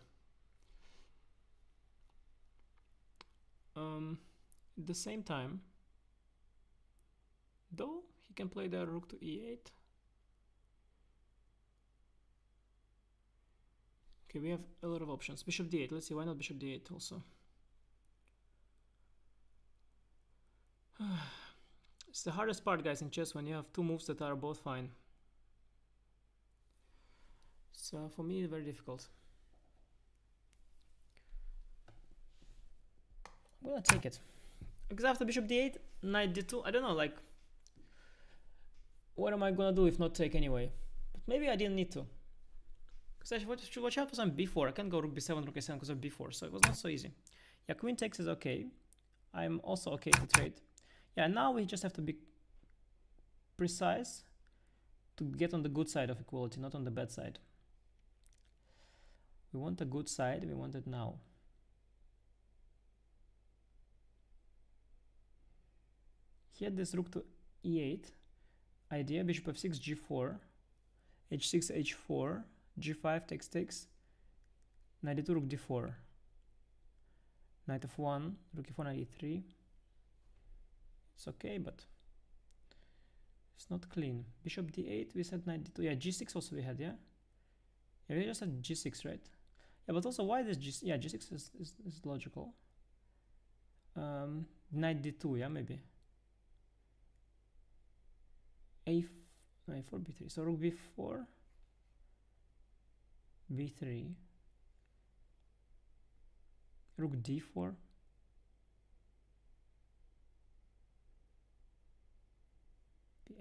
At the same time, though, he can play the rook to e8. Okay, we have a lot of options. Bishop d8. Let's see, why not bishop d8 also? It's the hardest part, guys, in chess when you have two moves that are both fine. So for me, very difficult. I'm gonna take it. Because after bishop d8, knight d2, I don't know, like, what am I gonna do if not take anyway? But maybe I didn't need to. Because watch out for some b4. I can't go rook b7, rook a7 because of b4, so it was not so easy. Yeah, queen takes is okay. I'm also okay to trade. Yeah, now we just have to be precise to get on the good side of equality, not on the bad side. We want a good side, we want it now. He had this rook to e8 idea, bishop f6, g4, h6, h4, g5 takes, knight d2, rook d4, knight f1, rook e4, knight e3. It's okay, but it's not clean. Bishop d8, we said knight d2. Yeah, g6 also we had, yeah? Yeah, we just had g6, right? Yeah, but also why this g6? Yeah, g6 is logical. Knight d2, yeah, maybe. A4, b3. So rook b4, b3, rook d4,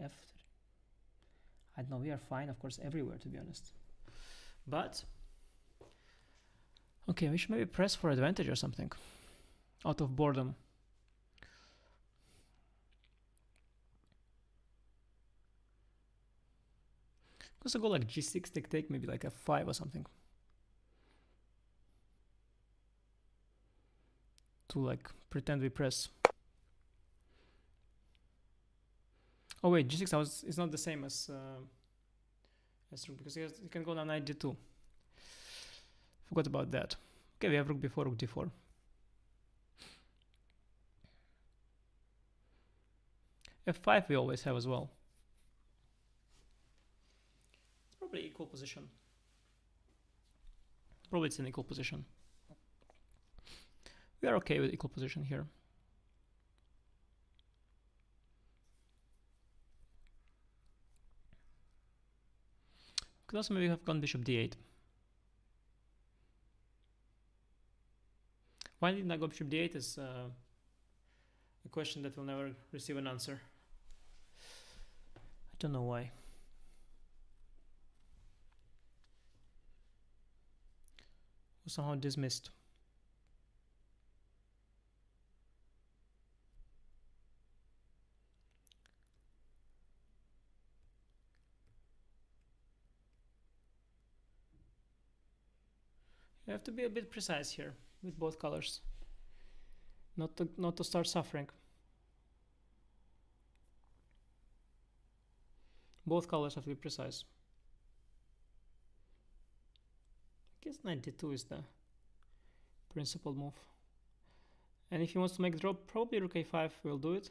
f3. I don't know, we are fine, of course, everywhere, to be honest. But okay, we should maybe press for advantage or something out of boredom. Also go like g6, take, maybe like f5 or something. To like pretend we press. Oh wait, g6 is not the same as rook, because he can go now knight d2. Forgot about that. Okay, we have rook b4, rook d4. f5 we always have as well. position. Probably it's an equal position. We are okay with equal position here. Could also maybe have gone bishop d8. Why didn't I go bishop d8 is a question that will never receive an answer. I don't know why. Was somehow dismissed. You have to be a bit precise here with both colors, not to start suffering. Both colors have to be precise. I guess knight d2 is the principal move. And if he wants to make drop, probably rook a5 will do it.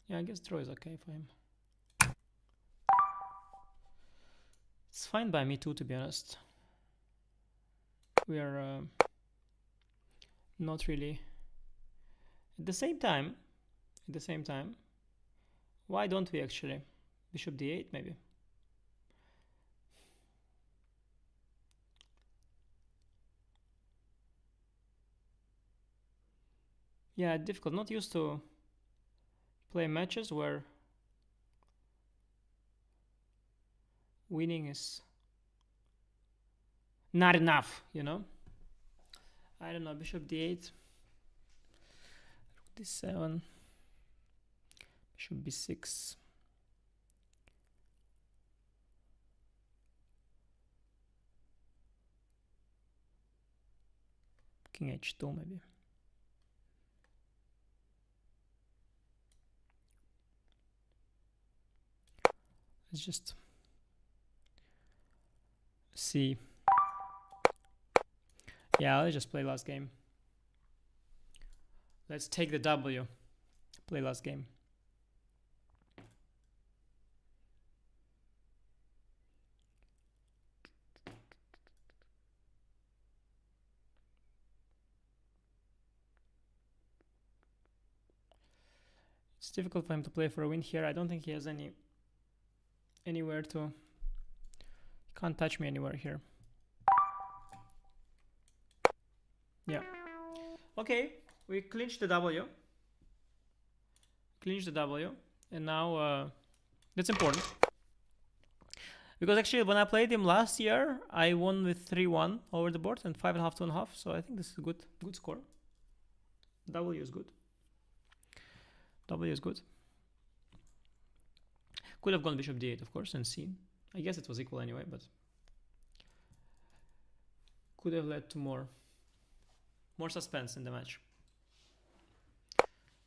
Yeah, I guess draw is okay for him. It's fine by me too, to be honest. We are not really. At the same time, why don't we actually? Bishop d8 maybe. Yeah, difficult. Not used to play matches where winning is not enough, you know? I don't know, bishop d8, rook d7, bishop b6. King h2 maybe. Let's just see. Yeah, let's just play last game. Let's take the W. Play last game. It's difficult for him to play for a win here. I don't think he has anywhere to. He can't touch me anywhere here. Yeah. Okay, we clinched the W. And now that's important. Because actually when I played him last year, I won with 3-1 over the board and 5.5, 2.5. So I think this is a good score. W is good. W is good. Could have gone bishop d8, of course, and c. I guess it was equal anyway, but could have led to more suspense in the match.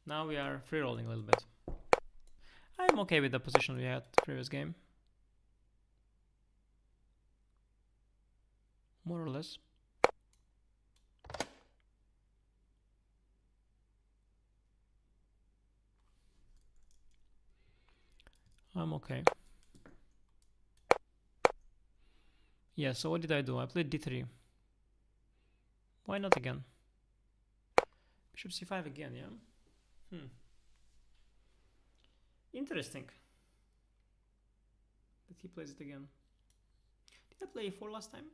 Now we are free rolling a little bit. I'm okay with the position we had the previous game. More or less. I'm okay. Yeah, so what did I do? I played d3. Why not again? Bishop c5 again, yeah? Interesting. But he plays it again. Did I play a4 last time?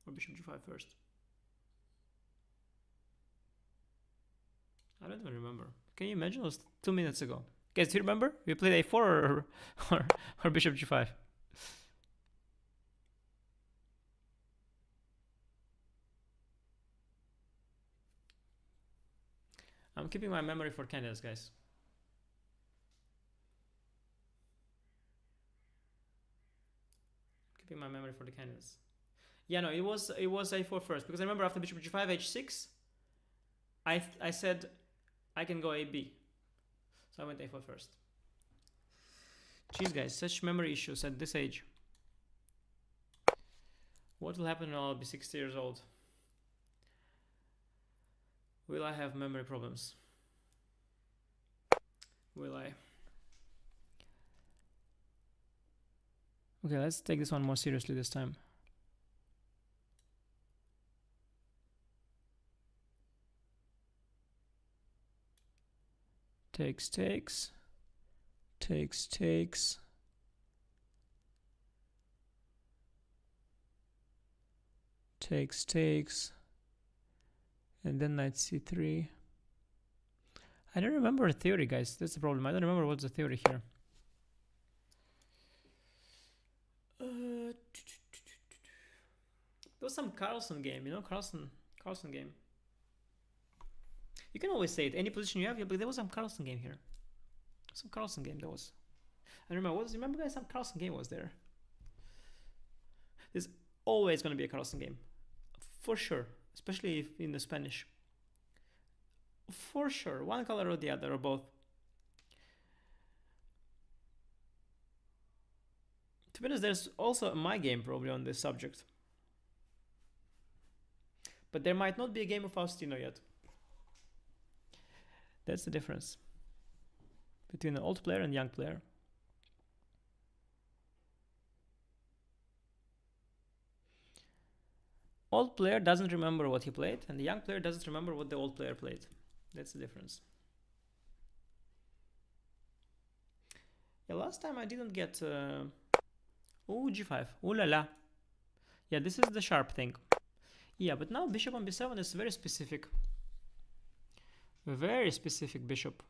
Or bishop g5 first? I don't even remember. Can you imagine? It was 2 minutes ago. Guys, do you remember? We played a4 or bishop g5? I'm keeping my memory for candidates, guys. Keeping my memory for the candidates. Yeah, no, it was a4 first, because I remember after bishop g5, h6, I said I can go ab. So I went a4 first. Jeez, guys, such memory issues at this age. What will happen when I'll be 60 years old? Will I have memory problems? will I? Okay, let's take this one more seriously this time. Takes, takes, takes, takes. Takes, takes. And then knight c3. I don't remember a theory, guys. That's the problem. I don't remember what's the theory here. There was some Carlsen game, you know, Carlsen game. You can always say it, any position you have, but there was some Carlsen game here. Some Carlsen game there was. I remember, remember guys, some Carlsen game was there. There's always going to be a Carlsen game. For sure. Especially if in the Spanish. For sure. One color or the other, or both. To be honest, there's also a my game probably on this subject. But there might not be a game of Faustino yet. That's the difference between an old player and young player. Old player doesn't remember what he played, and the young player doesn't remember what the old player played. That's the difference. Yeah, last time I didn't get... Oh, g5. Ooh la la. Yeah, this is the sharp thing. Yeah, but now bishop on b7 is very specific. A very specific bishop.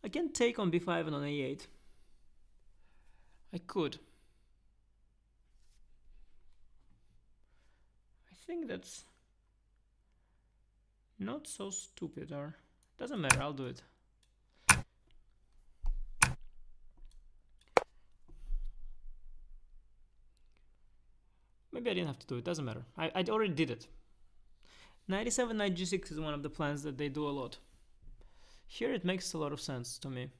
I can take on b5 and on a8. I could. I think that's not so stupid, or doesn't matter, I'll do it. Maybe I didn't have to do it, doesn't matter. I already did it. 97 knight g6 is one of the plans that they do a lot. Here it makes a lot of sense to me.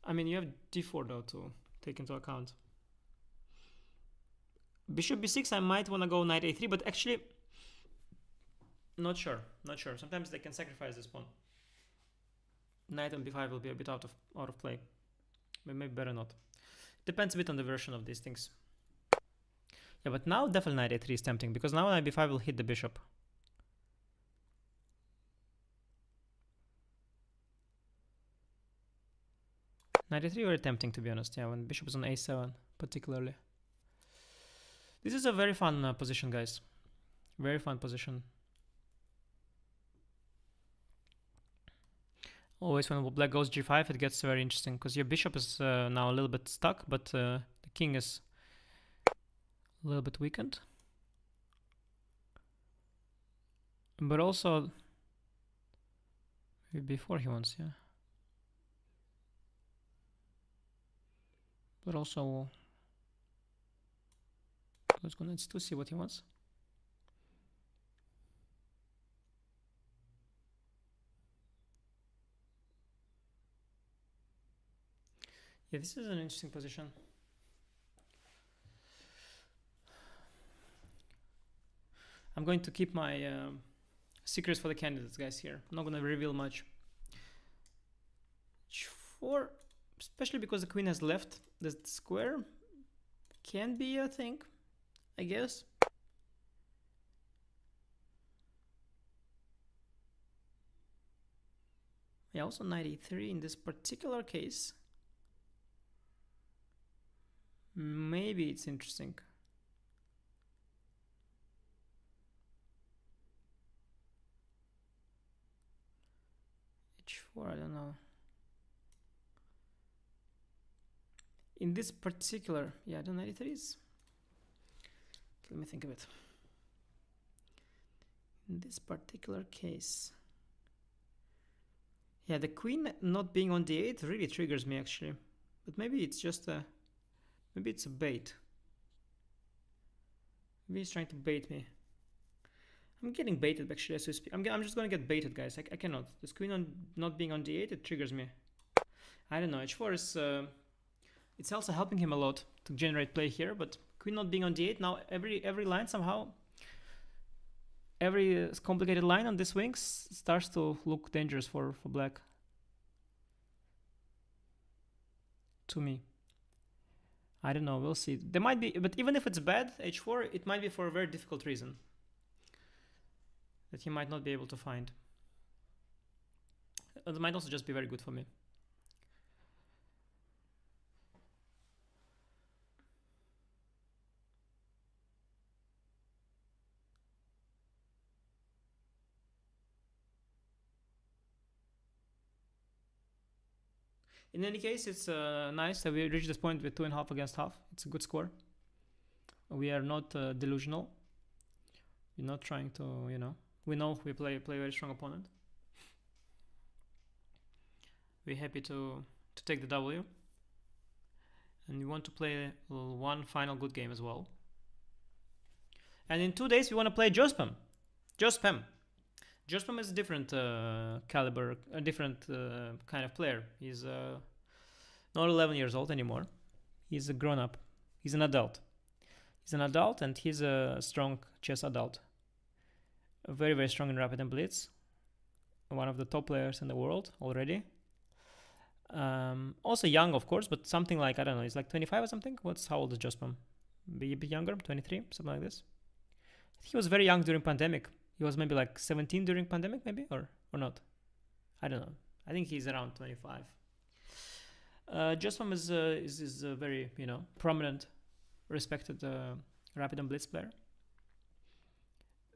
I mean, you have d4 though to take into account. Bishop b6, I might want to go knight a3, but actually, not sure. Sometimes they can sacrifice this pawn. Knight on b5 will be a bit out of play. But maybe better not. Depends a bit on the version of these things. Yeah, but now definitely knight a3 is tempting, because now knight b5 will hit the bishop. Knight a3 very tempting, to be honest. Yeah, when bishop is on a7 particularly. This is a very fun position, guys. Very fun position. Always when black goes g5, it gets very interesting, because your bishop is now a little bit stuck, but the king is a little bit weakened. But also, maybe b4 he wants, yeah. But also, let's go next to see what he wants. Yeah, this is an interesting position. I'm going to keep my secrets for the candidates, guys, here. I'm not going to reveal much. h4, especially because the queen has left the square, can be a thing, I guess. Yeah, also knight e3 in this particular case. Maybe it's interesting. h4, I don't know. In this particular, yeah, the knight e3 is... Let me think of it. In this particular case, yeah, the queen not being on d8 really triggers me, actually. But maybe it's just a... Maybe it's a bait. Maybe he's trying to bait me. I'm getting baited, actually, as we speak. I'm just gonna get baited, guys. I cannot. This queen not being on d8, it triggers me. I don't know. H4 is it's also helping him a lot to generate play here, but queen not being on d8 now. Every line somehow, every complicated line on this wing starts to look dangerous for black. To me, I don't know. We'll see. There might be, but even if it's bad, h4, it might be for a very difficult reason that he might not be able to find. It might also just be very good for me. In any case, it's nice that we reached this point with 2.5 against half. It's a good score. We are not delusional. We're not trying to, you know, we know we play a very strong opponent. We're happy to take the W. And we want to play one final good game as well. And in 2 days, we want to play Jospam. Jospam is a different caliber, a different kind of player. He's not 11 years old anymore. He's a grown-up. He's an adult. He's an adult, and he's a strong chess adult. Very, very strong in rapid and blitz. One of the top players in the world already. Also young, of course, but something like, I don't know, he's like 25 or something. How old is Jospam? Be a bit younger, 23, something like this. He was very young during pandemic. He was maybe like 17 during pandemic, maybe, or not. I don't know. I think he's around 25. Jospam is a very, you know, prominent, respected rapid and blitz player.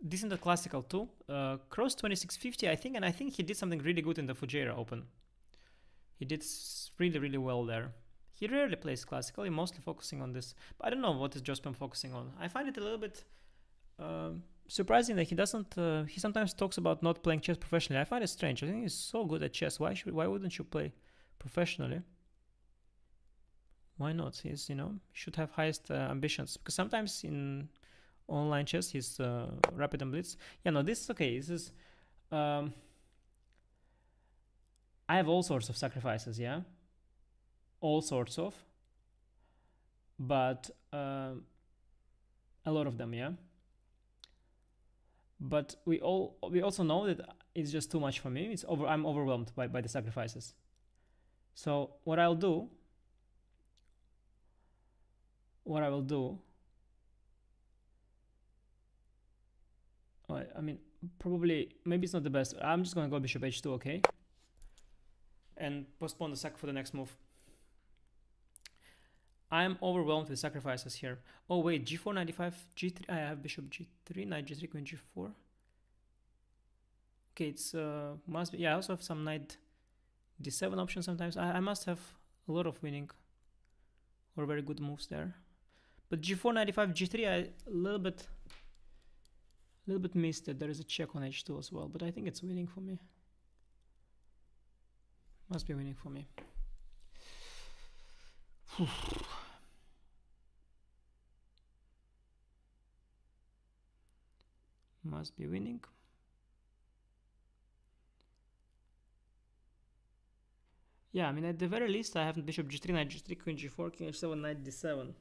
Decent at classical too. Cross 2650, I think, and I think he did something really good in the Fujairah Open. He did really, really well there. He rarely plays classical. He's mostly focusing on this. But I don't know what is Jospam focusing on. I find it a little bit surprising that he doesn't. He sometimes talks about not playing chess professionally. I find it strange. I think he's so good at chess. Why wouldn't you play professionally? Why not? He's, you know, should have highest ambitions. Because sometimes in online chess, he's rapid and blitz. Yeah, no, this is okay. This is. I have all sorts of sacrifices, yeah? All sorts of. But a lot of them, yeah? But we also know that it's just too much for me. I'm overwhelmed by the sacrifices. So what I will do, I mean, probably, maybe it's not the best. I'm just gonna go bishop h2, okay? And postpone the sack for the next move. I'm overwhelmed with sacrifices here. Oh wait, g4, 95, g3. I have bishop g3, knight g3, queen g4. Okay, it's must be. Yeah, I also have some knight d7 options sometimes. I must have a lot of winning or very good moves there. But g4, 95, g3, I a little bit missed it. There is a check on h2 as well, but I think it's winning for me. Must be winning for me. Must be winning. Yeah, I mean, at the very least, I have bishop g3, knight g3, queen g4, king h7, knight d7.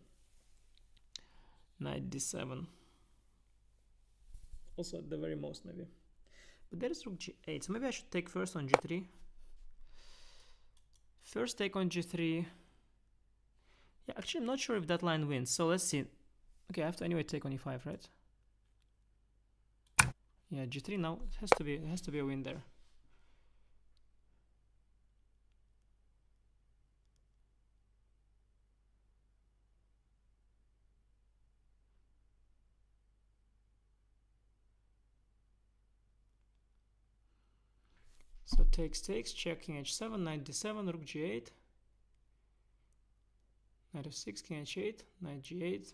Knight d7. Also, at the very most, maybe. But there is rook g8, so maybe I should take first on g3. First take on g3. Yeah, actually, I'm not sure if that line wins. So let's see. Okay, I have to anyway take on e5, right? Yeah, g3 now. It has to be a win there. So takes, checking h7, knight d7, rook g8, knight f6, king h8, knight g8,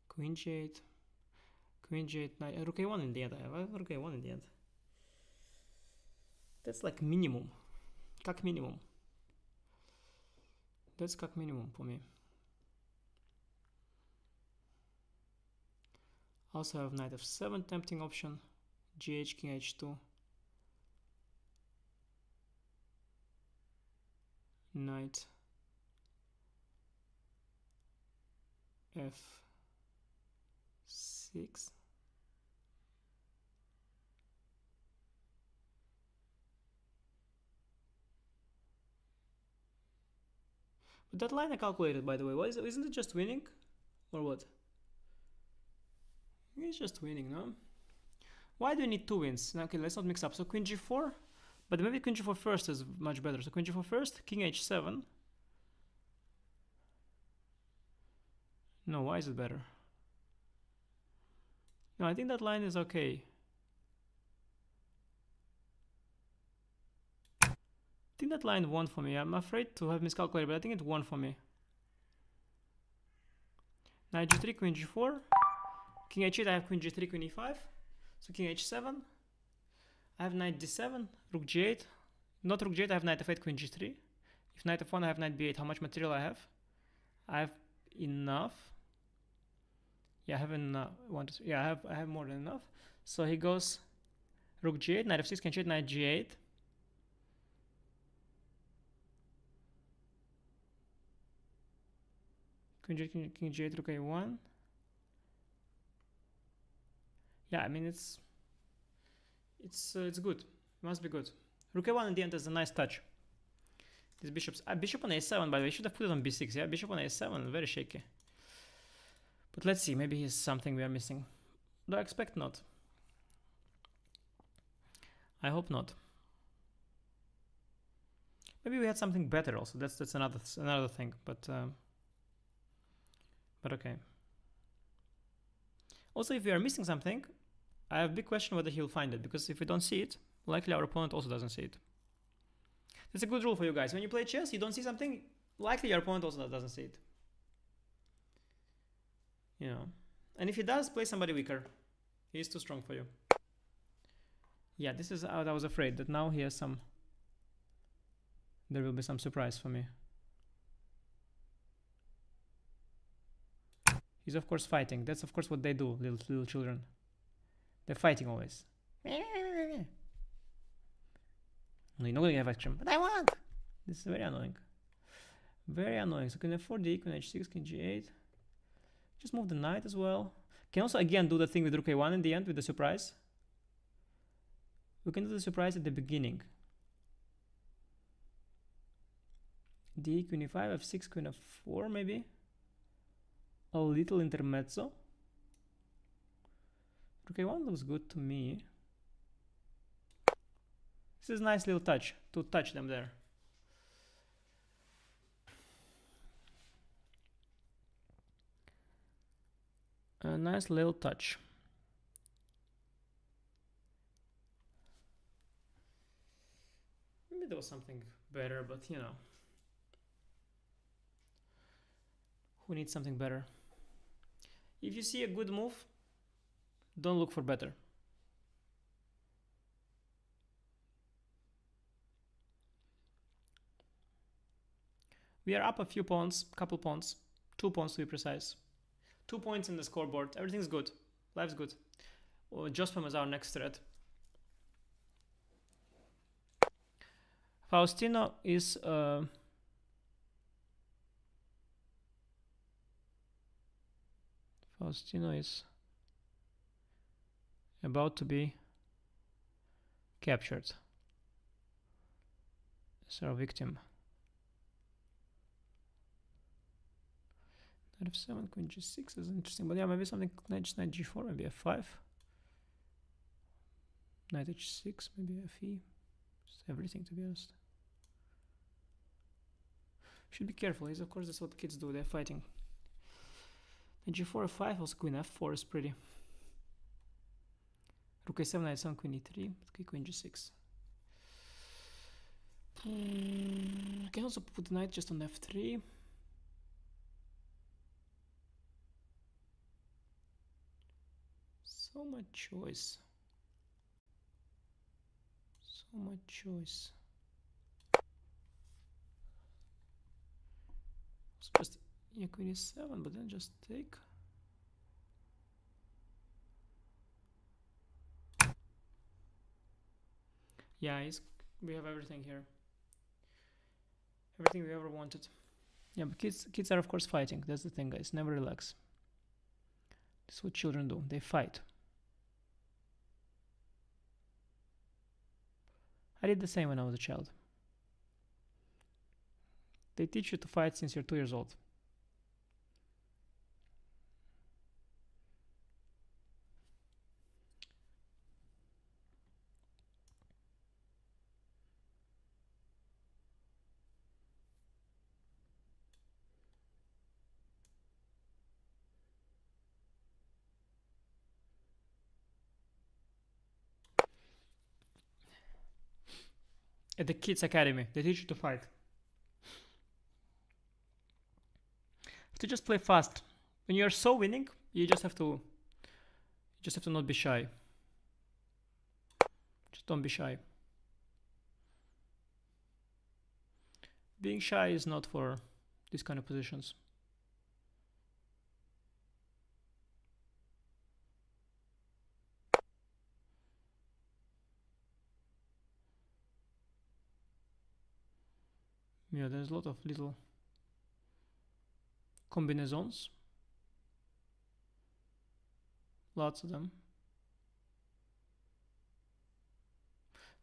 queen g8, queen g8, knight, rook a1 in the end. I have rook a1 in the end. That's like minimum, как minimum. That's как minimum for me. Also have knight f7, tempting option, gh, king h2. knight f6. But that line I calculated, by the way, isn't it just winning? Or what? It's just winning, no? Why do you need 2 wins? Okay, let's not mix up. So queen g4, but maybe queen g4 first is much better. So queen g4 first, king h7. No, why is it better? No, I think that line is okay. I think that line won for me. I'm afraid to have miscalculated, but I think it won for me. Knight g3, queen g4. King h8, I have queen g3, queen e5. So king h7. I have knight d7, rook g8. Not rook g8, I have knight f8, queen g3. If knight f1, I have knight b8. How much material I have? I have enough. Yeah, I have enough. Yeah, I have more than enough. So he goes rook g8, knight f6, king g8, knight g8. Queen g8, king g8, rook a1. Yeah, I mean it's good. It must be good. Rook a1 in the end is a nice touch. These bishops. Bishop on a7, by the way. I should have put it on b6. Yeah, bishop on a7, very shaky. But let's see. Maybe he's something we are missing. Do I expect not? I hope not. Maybe we had something better also. That's another thing. But okay. Also, if we are missing something, I have a big question whether he'll find it, because if we don't see it, likely our opponent also doesn't see it. That's a good rule for you guys. When you play chess, you don't see something, likely your opponent also doesn't see it. You know. And if he does, play somebody weaker. He is too strong for you. Yeah, this is what I was afraid, that now he has some... There will be some surprise for me. He's of course fighting. That's of course what they do, little children. They're fighting always. No, you're not gonna have action, but I want! This is very annoying. Very annoying. So queen f4, d, queen h6, king g8. Just move the knight as well. Can also again do the thing with rook a1 in the end with the surprise. We can do the surprise at the beginning. D, queen e5, f6, queen f4 maybe. A little intermezzo. Rook a1 looks good to me. This is a nice little touch to touch them there. A nice little touch. Maybe there was something better, but you know. Who needs something better? If you see a good move, don't look for better. We are up a few pawns, couple pawns, 2 pawns to be precise. 2 points in the scoreboard. Everything's good. Life's good. Jospam is our next threat. Faustino is about to be captured as our victim. Knight f7, queen g6 is interesting, but yeah, maybe something knight g4, maybe f5. Knight h6, maybe fe. Just everything, to be honest. Should be careful. Of course, that's what kids do. They're fighting. Knight g4, f5, also queen f4 is pretty. Rook a7, knight 7, queen e3, okay, queen g6. I can also put the knight just on f3. So much choice. So much choice. So just, yeah, queen e7, but then just take. Yeah, we have everything here. Everything we ever wanted. Yeah, but kids are of course fighting. That's the thing, guys. Never relax. That's what children do. They fight. I did the same when I was a child. They teach you to fight since you're 2 years old. At the kids academy, they teach you to fight. To just play fast. When you're so winning, you just have to not be shy. Just don't be shy. Being shy is not for these kind of positions. Yeah, there's a lot of little combinaisons. Lots of them.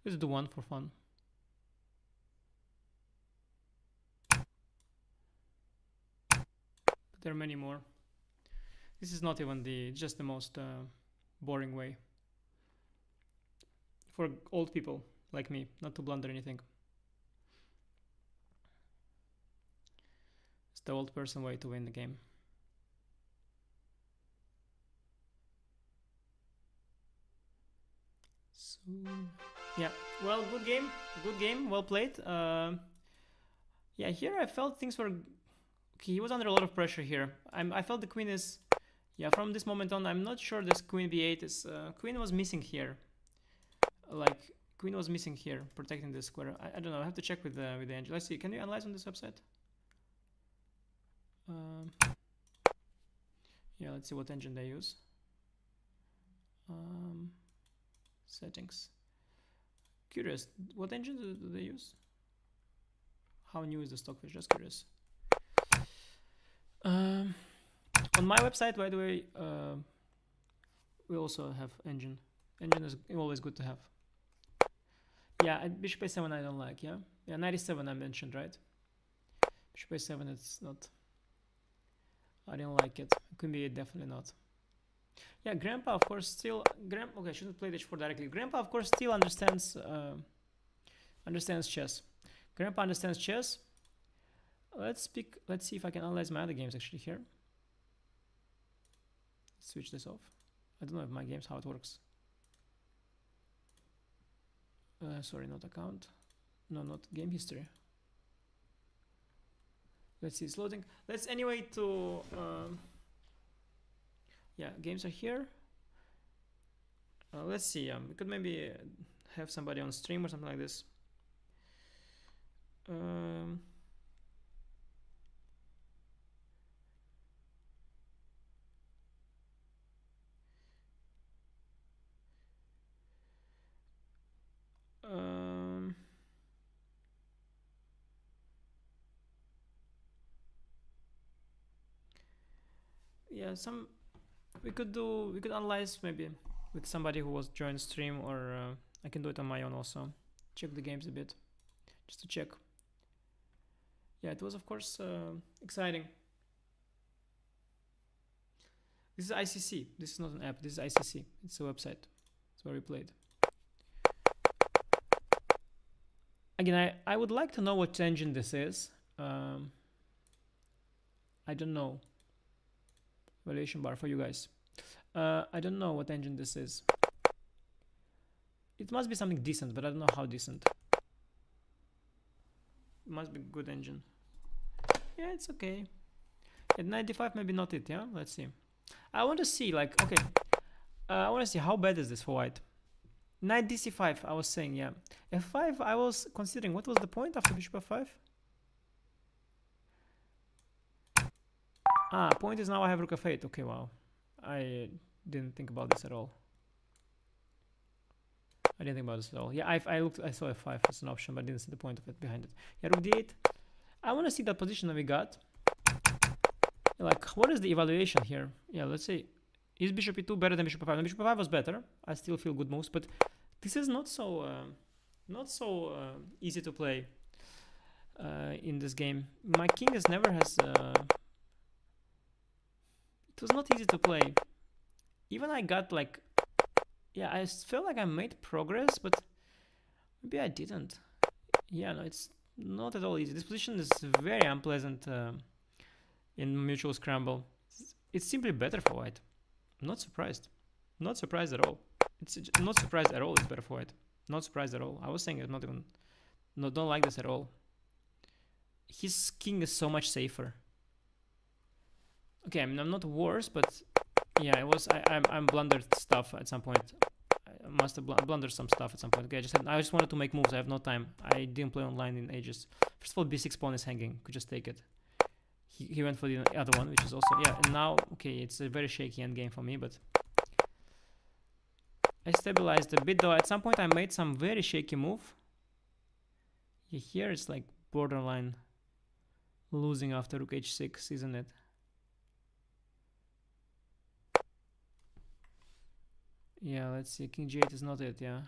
Let's do one for fun. But there are many more. This is not even just the most boring way. For old people like me, not to blunder anything. It's the old person way to win the game. So, yeah, well, good game, well played. Yeah, here I felt things were okay. He was under a lot of pressure here. I felt the queen is, yeah, from this moment on, I'm not sure this queen b8 is. Queen was missing here. Like queen was missing here, protecting the square. I don't know. I have to check with the engine. Let's see. Can you analyze on this website? Yeah, let's see what engine they use. Settings. Curious, what engine do they use? How new is the stockfish? Just curious. On my website, by the way, we also have engine. Engine is always good to have. Yeah, bishop a7 I don't like. Yeah, 97 I mentioned, right? Bishop a7, it's not. I didn't like it. Queen b8 definitely not. Yeah, Grandpa of course still okay, I shouldn't play h4 directly. Grandpa of course still understands chess. Grandpa understands chess. Let's see if I can analyze my other games actually here. Let's switch this off. I don't know if my games how it works. Sorry, not account. No, not game history. Let's see, it's loading. Let's anyway to yeah, games are here. Let's see. We could maybe have somebody on stream or something like this. Yeah, we could analyze maybe with somebody who was joined stream, or I can do it on my own also. Check the games a bit, just to check. Yeah, it was of course exciting. This is ICC. This is not an app. This is ICC. It's a website. It's where we played. Again, I would like to know what engine this is. I don't know. Valuation bar for you guys. I don't know what engine this is. It must be something decent, but I don't know how decent. It must be good engine. Yeah, it's okay. At 95, maybe not it. Yeah, let's see. I want to see, like, okay. I want to see how bad is this for white. Knight dc5, I was saying, yeah. f5, I was considering what was the point after bishop f5. Point is now I have rook f8. Okay, wow. I didn't think about this at all. Yeah, I saw f5 as an option, but didn't see the point of it behind it. Yeah, rook d8. I want to see that position that we got. Like, what is the evaluation here? Yeah, let's say, is bishop e2 better than bishop e5? No, bishop e5 was better. I still feel good moves, but this is not so easy to play in this game. My king has never has. It was not easy to play. Even I got like, yeah, I felt like I made progress, but maybe I didn't. Yeah, no, it's not at all easy. This position is very unpleasant in mutual scramble. It's simply better for white. I'm not surprised. Not surprised at all. It's not surprised at all. It's better for white. Not surprised at all. I was saying it's not even. No, don't like this at all. His king is so much safer. Okay, I mean, I'm not worse, but yeah, it was. I'm blundered stuff at some point. I must have blundered some stuff at some point. Okay, I just wanted to make moves. I have no time. I didn't play online in ages. First of all, b6 pawn is hanging. Could just take it. He went for the other one, which is also, yeah. And now, okay, it's a very shaky endgame for me, but I stabilized a bit, though. At some point, I made some very shaky move. Yeah, here it's like borderline losing after rook h6, isn't it? Yeah, let's see. King g8 is not it, yeah.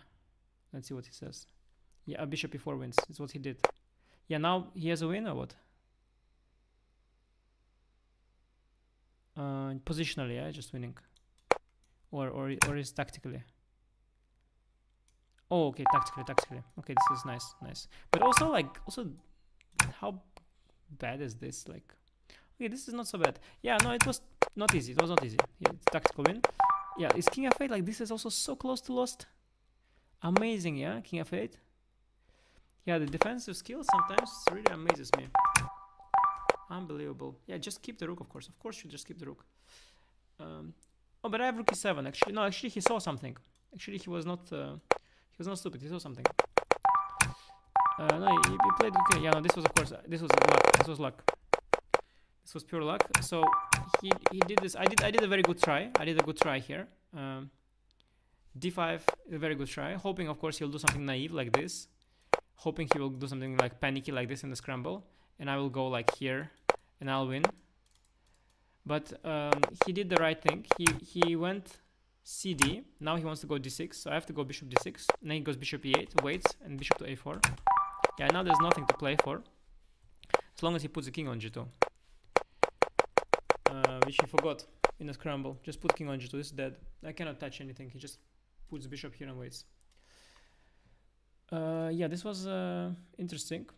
Let's see what he says. Yeah, bishop e4 wins. That's what he did. Yeah, now he has a win or what? Positionally, yeah, just winning. Or is tactically. Oh, okay, tactically. Okay, this is nice. But also, how bad is this? Like, okay, this is not so bad. Yeah, no, it was not easy. It was not easy. Yeah, it's tactical win. Yeah, is king f8 like this is also so close to lost? Amazing, yeah, king f8. Yeah, the defensive skill sometimes really amazes me. Unbelievable. Yeah, just keep the rook, of course. Of course, you just keep the rook. Oh, but I have rook e7. Actually, no. Actually, he saw something. Actually, he was not stupid. He saw something. No, he played okay. Yeah, no. This was, of course, this was luck. This was luck. This was pure luck. So he did this. I did a very good try. I did a good try here. d5, a very good try. Hoping, of course, he'll do something naive like this. Hoping he will do something like panicky like this in the scramble, and I will go like here, and I'll win. But he did the right thing. He went cd. Now he wants to go d6, so I have to go bishop d6. And then he goes bishop e8, waits, and bishop to a4. Yeah, now there's nothing to play for, as long as he puts the king on g2, which he forgot in the scramble. Just put king on g2. This is dead. I cannot touch anything. He just puts the bishop here and waits. Yeah, this was interesting.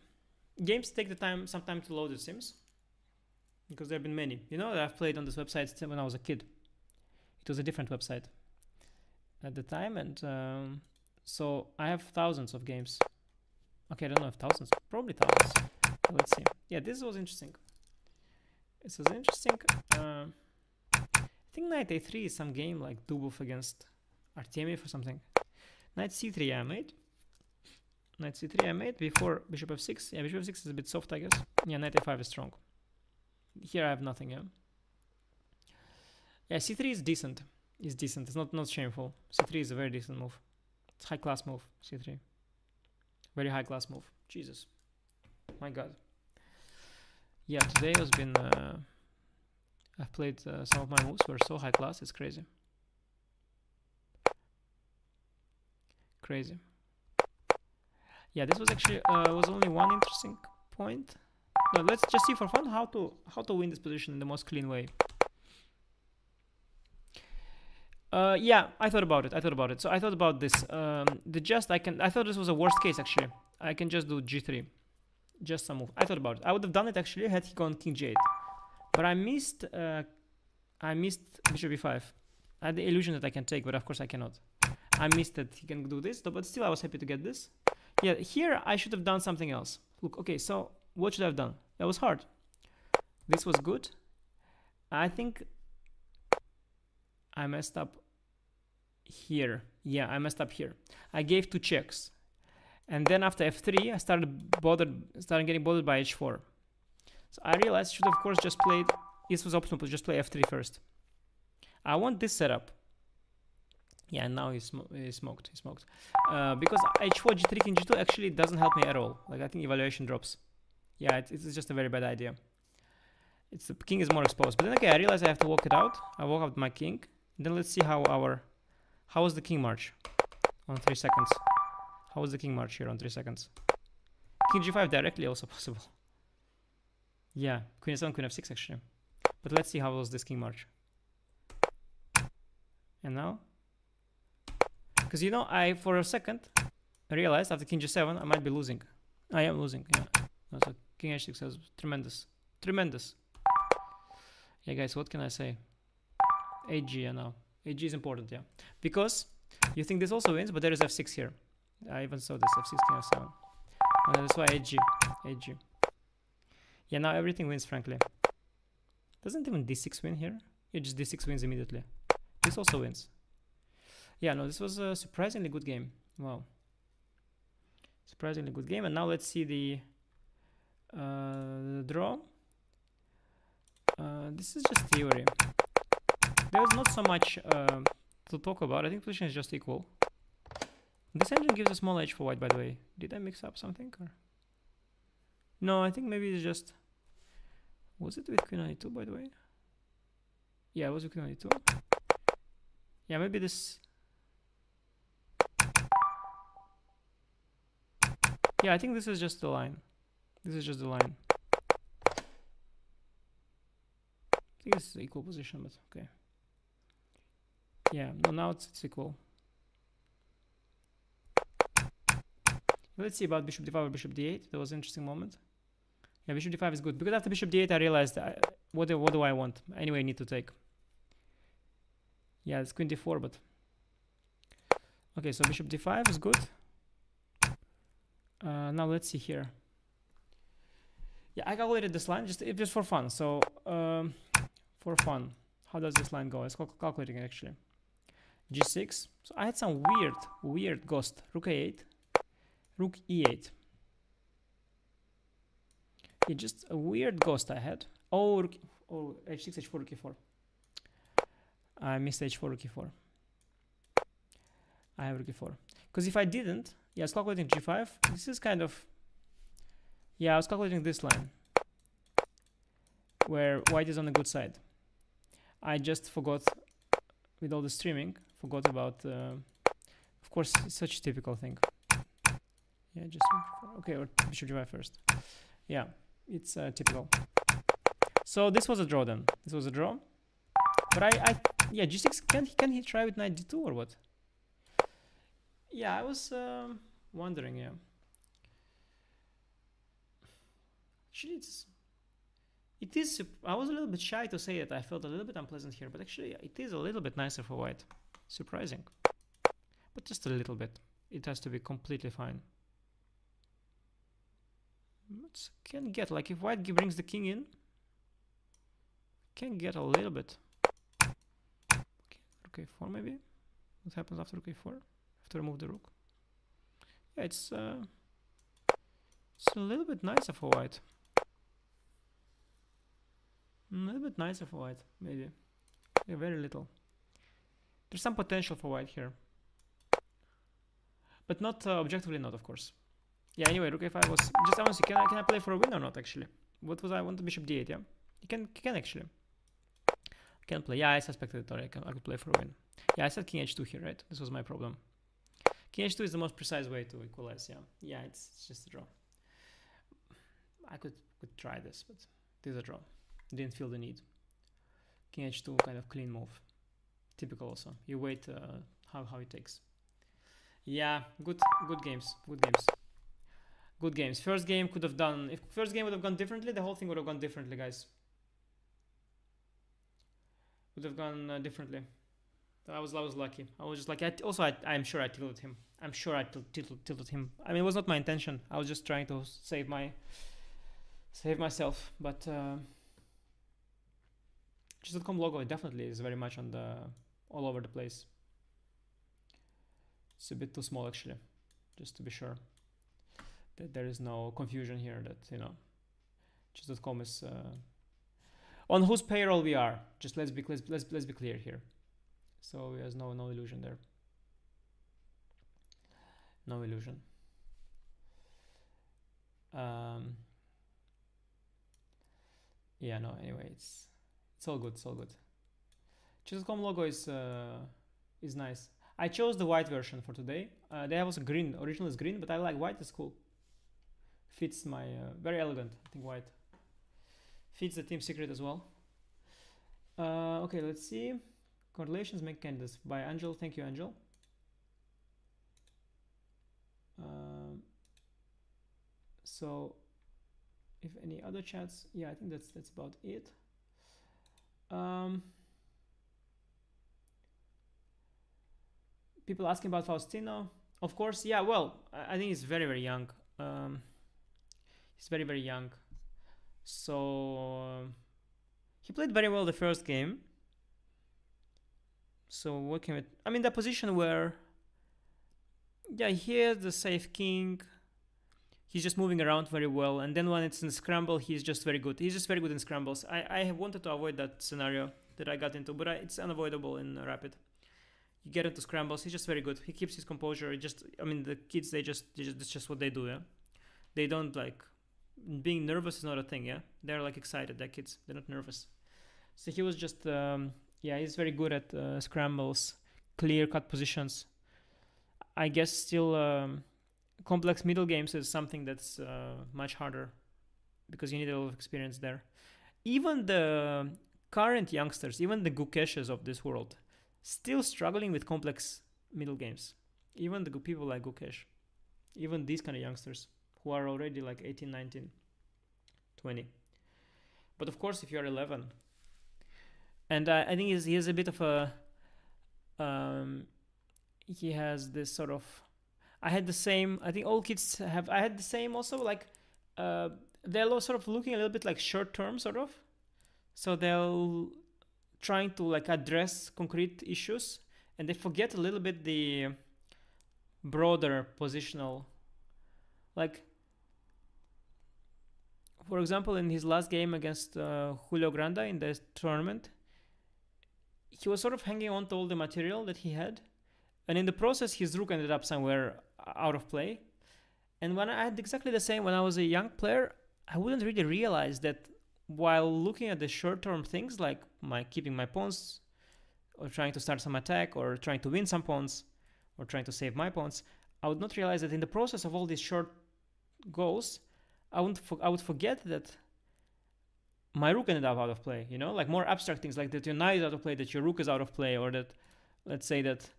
Games take some time to load, it seems, because there have been many. You know that I've played on this website when I was a kid. It was a different website at the time, and so I have thousands of games. Okay, I don't know if thousands, probably thousands. Let's see. Yeah, this was interesting. This was interesting. I think knight a3 is some game like Dubov against Artemiev or something. Knight c3 I made. Knight c3 I made before bishop f6. Yeah, bishop f6 is a bit soft, I guess. Yeah, knight a5 is strong. Here I have nothing, yeah. Yeah, c3 is decent. It's decent. It's not shameful. c3 is a very decent move. It's high class move, c3. Very high class move. Jesus. My god. Yeah, today has been... I've played some of my moves were so high class, it's crazy. Crazy. Yeah, this was actually was only one interesting point. No, let's just see for fun how to win this position in the most clean way. Yeah, I thought about it. So I thought about this. I thought this was a worst case actually. I can just do g3, just some move. I thought about it. I would have done it actually had he gone king g8, but I missed bishop e5. I had the illusion that I can take, but of course I cannot. I missed that he can do this, but still I was happy to get this. Yeah, here I should have done something else. Look, okay, so what should I have done? That was hard. This was good. I think I messed up here. Yeah, I messed up here. I gave 2 checks. And then after f3, I started getting bothered by h4. So I realized I should have, of course, just played... This was optimal, but just play f3 first. I want this setup. Yeah, and now he's smoked. Because h4, g3, king g2 actually doesn't help me at all. Like, I think evaluation drops. Yeah, it's just a very bad idea. It's the king is more exposed. But then okay, I realize I have to walk it out. I walk out my king. Then let's see how was the king march on 3 seconds. How was the king march here on 3 seconds? King g5 directly also possible. Yeah, queen f7, queen f6 actually. But let's see how was this king march. And now, because you know, I for a second realized after king g7 I might be losing. I am losing. Yeah. No, so king h6 has tremendous, tremendous. Yeah, guys, what can I say? AG, yeah, now. AG is important, yeah. Because you think this also wins, but there is f6 here. I even saw this, f6, king f7. That's why AG. AG. Yeah, now everything wins, frankly. Doesn't even d6 win here? Yeah, just d6 wins immediately. This also wins. Yeah, no, this was a surprisingly good game. Wow. Surprisingly good game. And now let's see the draw. This is just theory. There's not so much to talk about. I think position is just equal. This engine gives a small edge for white, by the way. Did I mix up something? Or? No, I think maybe it's just... Was it with queen on e2, by the way? Yeah, it was with queen on e2. Yeah, maybe this... Yeah, I think this is just the line. This is just the line. I think this is equal position, but okay. Yeah, no, now it's equal. Let's see about bishop d5 or bishop d8. That was an interesting moment. Yeah, bishop d5 is good. Because after bishop d8, I realized what do I want? Anyway, I need to take. Yeah, it's queen d4, but... Okay, so bishop d5 is good. Now let's see here. Yeah, I calculated this line just for fun. So, for fun, how does this line go? I was calculating it actually. g6. So I had some weird ghost. Rook a8. Rook e8. Yeah, just a weird ghost I had. Oh, h6, h4, rook e4. I missed h4, rook e4. I have rook e4. Because if I didn't, yeah, I was calculating g5. This is kind of... Yeah, I was calculating this line. Where white is on the good side. I just forgot, with all the streaming, forgot about... of course, it's such a typical thing. Yeah, just... Okay, or bishop g5 first. Yeah, it's typical. So this was a draw then. This was a draw. But yeah, g6, can he try with knight d2 or what? Yeah, I was wondering, yeah. Actually, it is, I was a little bit shy to say that I felt a little bit unpleasant here, but actually it is a little bit nicer for white. Surprising. But just a little bit. It has to be completely fine. Can get, like if white brings the king in, can get a little bit. Okay, rook a4 maybe. What happens after rook a4? Have to remove the rook. Yeah, it's a little bit nicer for white. A little bit nicer for white, maybe. Yeah, very little. There's some potential for white here. But not objectively not, of course. Yeah, anyway, rook a5 was just honestly, can I play for a win or not actually? What was I want? Bishop d8, yeah? You can actually. Can play. Yeah, I suspected it, or I could play for a win. Yeah, I said king h2 here, right? This was my problem. King h2 is the most precise way to equalize, yeah. Yeah, it's just a draw. I could try this, but it is a draw. Didn't feel the need. King h2, kind of clean move. Typical also. You wait how it takes. Yeah, good games. Good games. First game could have done... If first game would have gone differently, the whole thing would have gone differently, guys. Would have gone differently. I was lucky. I was just like... I'm sure I tilted him. I'm sure I tilted him. I mean, it was not my intention. I was just trying to save myself. But... Chess.com logo definitely is very much on the... all over the place. It's a bit too small, actually. Just to be sure that there is no confusion here, that, you know, chess.com is on whose payroll we are. Just let's be clear here. So there's no illusion there. No illusion. Yeah, no, anyway, it's all good, it's all good. Chess.com logo is nice. I chose the white version for today. They have also green. Original is green, but I like white. It's cool. Fits my very elegant. I think white fits the team secret as well. Okay, let's see. Congratulations, make candidates by Angel. Thank you, Angel. So, if any other chats, yeah, I think that's about it. People asking about Faustino. Of course, yeah. Well, I think he's very very young. He's very very young. So he played very well the first game. So what can I mean, the position where, yeah, he has the safe king. He's just moving around very well, and then when it's in scramble, he's just very good. He's just very good in scrambles. I have wanted to avoid that scenario that I got into, but it's unavoidable in rapid. You get into scrambles, he's just very good. He keeps his composure. I mean, the kids, it's just what they do, yeah. They don't like, being nervous is not a thing, yeah. They're like excited. They're kids. They're not nervous. So he was just, yeah, he's very good at scrambles, clear cut positions. I guess still complex middle games is something that's much harder because you need a lot of experience there. Even the current youngsters, even the Gukeshes of this world, still struggling with complex middle games. Even the people like Gukesh, even these kind of youngsters who are already like 18, 19, 20. But of course, if you're 11, and I think he has a bit of a, he has this sort of, I had the same, I think all kids have, I had the same also, like, they're sort of looking a little bit like short term, sort of. So they'll trying to like address concrete issues, and they forget a little bit the broader positional. Like, for example, in his last game against Julio Granda in the tournament, he was sort of hanging on to all the material that he had, and in the process his rook ended up somewhere out of play. And when I had exactly the same when I was a young player, I wouldn't really realize that while looking at the short-term things like keeping my pawns, or trying to start some attack, or trying to win some pawns, or trying to save my pawns, I would not realize that in the process of all these short goals, I would forget that my rook ended up out of play, you know, like more abstract things, like that your knight is out of play, that your rook is out of play, or that, let's say that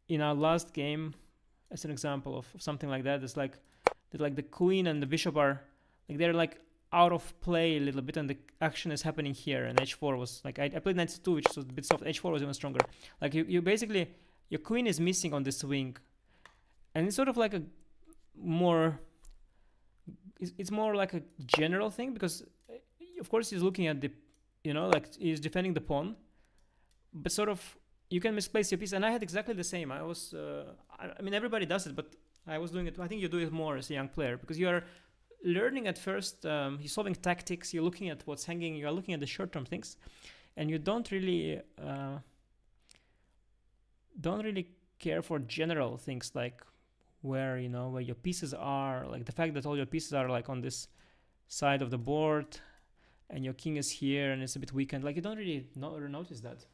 in our last game, as an example of something like that, it's like that, like the queen and the bishop are like, they're like out of play a little bit, and the action is happening here, and h4 was like, I played knight c2, which was a bit soft. H4 was even stronger. Like you basically, your queen is missing on this wing, and it's sort of like a more, it's more like a general thing, because of course he's looking at the, you know, like he's defending the pawn, but sort of you can misplace your piece. And I had exactly the same. I was I mean, everybody does it, but I was doing it. I think you do it more as a young player, because you are learning at first, you're solving tactics, you're looking at what's hanging, you're looking at the short-term things, and you don't really care for general things, like where, you know, where your pieces are, like the fact that all your pieces are like on this side of the board and your king is here and it's a bit weakened. Like, you don't really notice that.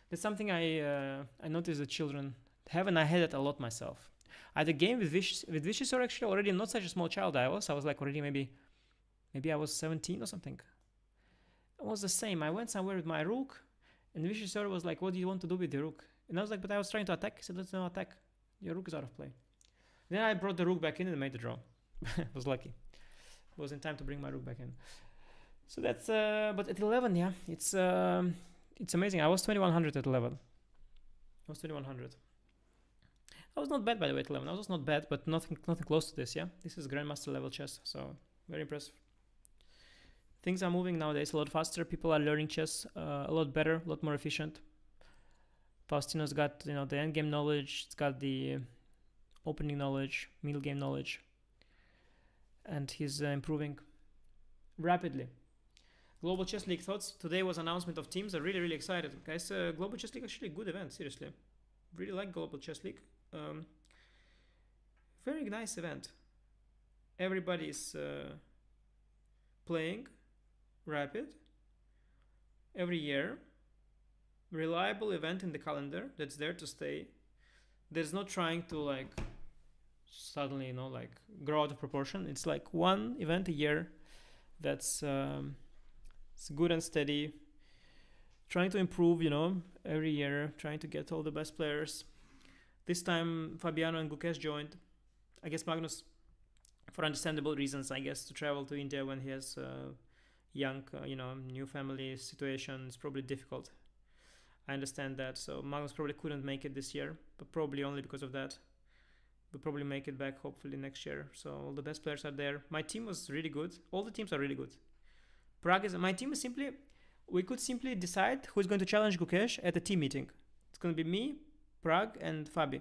That's something I noticed that children have, and I had it a lot myself. I had a game with Vicious, or actually already not such a small child I was like already maybe I was 17 or something. It was the same. I went somewhere with my rook, and Vicious was like, what do you want to do with the rook? And I was like, but I was trying to attack. He said, let's not attack. Your rook is out of play. Then I brought the rook back in and made the draw. I was lucky. It was in time to bring my rook back in. So that's, but at 11, yeah, it's amazing. I was 2100 at 11. I was 2100. I was not bad, by the way, at 11. I was just not bad, but nothing close to this, yeah? This is grandmaster level chess, so very impressive. Things are moving nowadays a lot faster. People are learning chess a lot better, a lot more efficient. Faustino's got, you know, the endgame knowledge. It's got the opening knowledge, middle game knowledge. And he's improving rapidly. Global Chess League thoughts. Today was announcement of teams. I'm really, really excited. Guys, Global Chess League actually a good event, seriously. Really like Global Chess League. Very nice event. Everybody's playing Rapid every year. Reliable event in the calendar that's there to stay. There's no trying to like suddenly, like grow out of proportion. It's like one event a year that's it's good and steady. Trying to improve, every year, trying to get all the best players. This time, Fabiano and Gukesh joined. I guess Magnus, for understandable reasons, to travel to India when he has young, new family situation is probably difficult. I understand that. So Magnus probably couldn't make it this year, but probably only because of that. We'll probably make it back hopefully next year. So all the best players are there. My team was really good. All the teams are really good. My team is simply, we could simply decide who's going to challenge Gukesh at a team meeting. It's going to be me, Prague, and Fabi.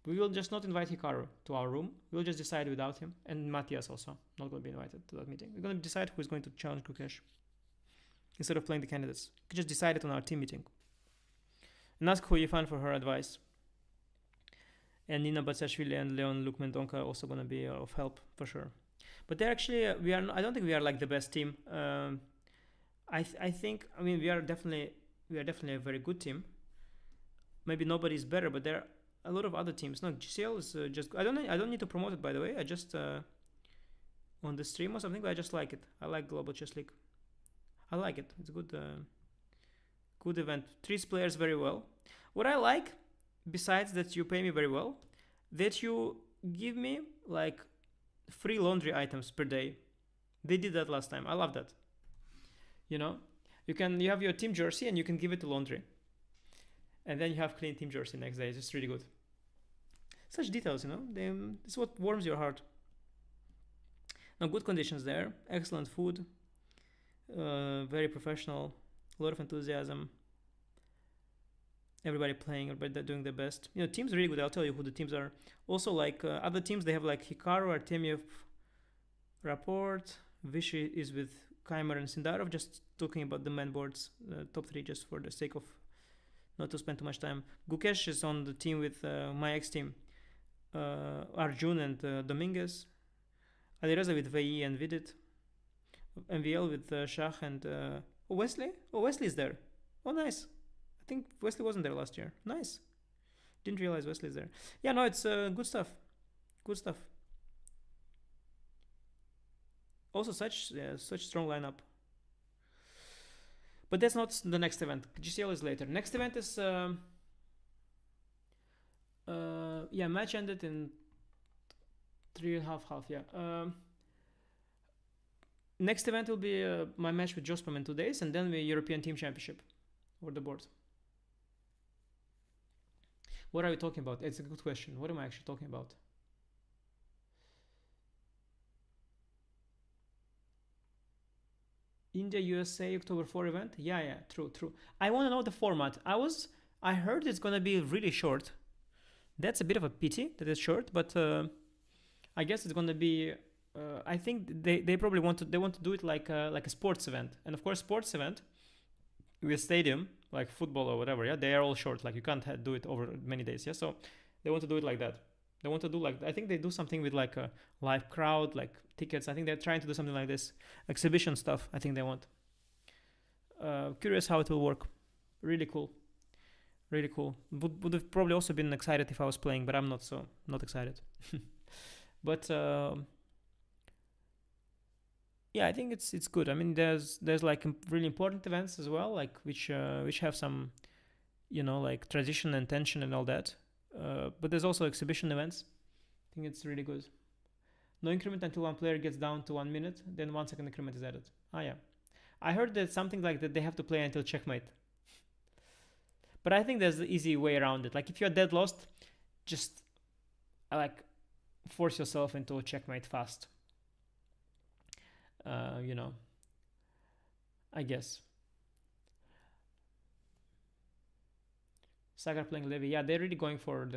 We will just not invite Hikaru to our room. We'll just decide without him. And Matthias also not going to be invited to that meeting. We're going to decide who's going to challenge Gukesh. Instead of playing the candidates. We could just decide it on our team meeting. And ask Hu Yifan for her advice. And Nina Batsashvili and Leon Lukmendonka are also going to be of help for sure. But they're actually, I don't think we are like the best team. I think, we are definitely a very good team. Maybe nobody's better, but there are a lot of other teams. No, GCL is just, I don't need to promote it, by the way. I just, on the stream or something, but I just like it. I like Global Chess League. I like it. It's a good event. Treats players very well. What I like, besides that you pay me very well, that you give me like free laundry items per day. They did that last time. I love that. You have your team jersey and you can give it to laundry. And then you have clean team jersey next day. It's just really good. Such details, it's what warms your heart. Now, good conditions there. Excellent food. Very professional. A lot of enthusiasm. Everybody playing, everybody doing their best. Teams are really good. I'll tell you who the teams are. Also, like other teams, they have like Hikaru, Artemiev, Rapport. Vichy is with Kaimer and Sindarov. Just talking about the main boards, top three, just for the sake of not to spend too much time. Gukesh is on the team with my ex-team. Arjun and Dominguez. Alireza with VE and Vidit. MVL with Shah and Wesley. Oh, Wesley's there. Oh, nice. I think Wesley wasn't there last year. Nice. Didn't realize Wesley's there. Yeah, no, it's good stuff. Good stuff. Also, such strong lineup. But that's not the next event. GCL is later. Next event is match ended in 3.5. Yeah. Next event will be my match with Jospam in 2 days, and then the European Team Championship over the board. What are we talking about? It's a good question. What am I actually talking about? India USA October 4 event? Yeah, true. I want to know the format. I heard it's gonna be really short. That's a bit of a pity that it's short, but I guess it's gonna be. I think they probably want to do it like a sports event, and of course sports event with stadium like football or whatever. Yeah, they are all short. Like you can't do it over many days. Yeah, so they want to do it like that. They want to do I think they do something with like a live crowd, like tickets. I think they're trying to do something like this, exhibition stuff. I think they want. Curious how it will work. Really cool. Would have probably also been excited if I was playing, but I'm not excited. But yeah, I think it's good. I mean, there's like really important events as well, like which have some, like tradition and tension and all that. But there's also exhibition events. I think it's really good. No increment until one player gets down to 1 minute, then 1 second increment is added. Yeah. I heard that something like that they have to play until checkmate. But I think there's the easy way around it. Like if you're dead lost, just like force yourself into a checkmate fast. I guess. Sagar playing Levy. Yeah, they're really going for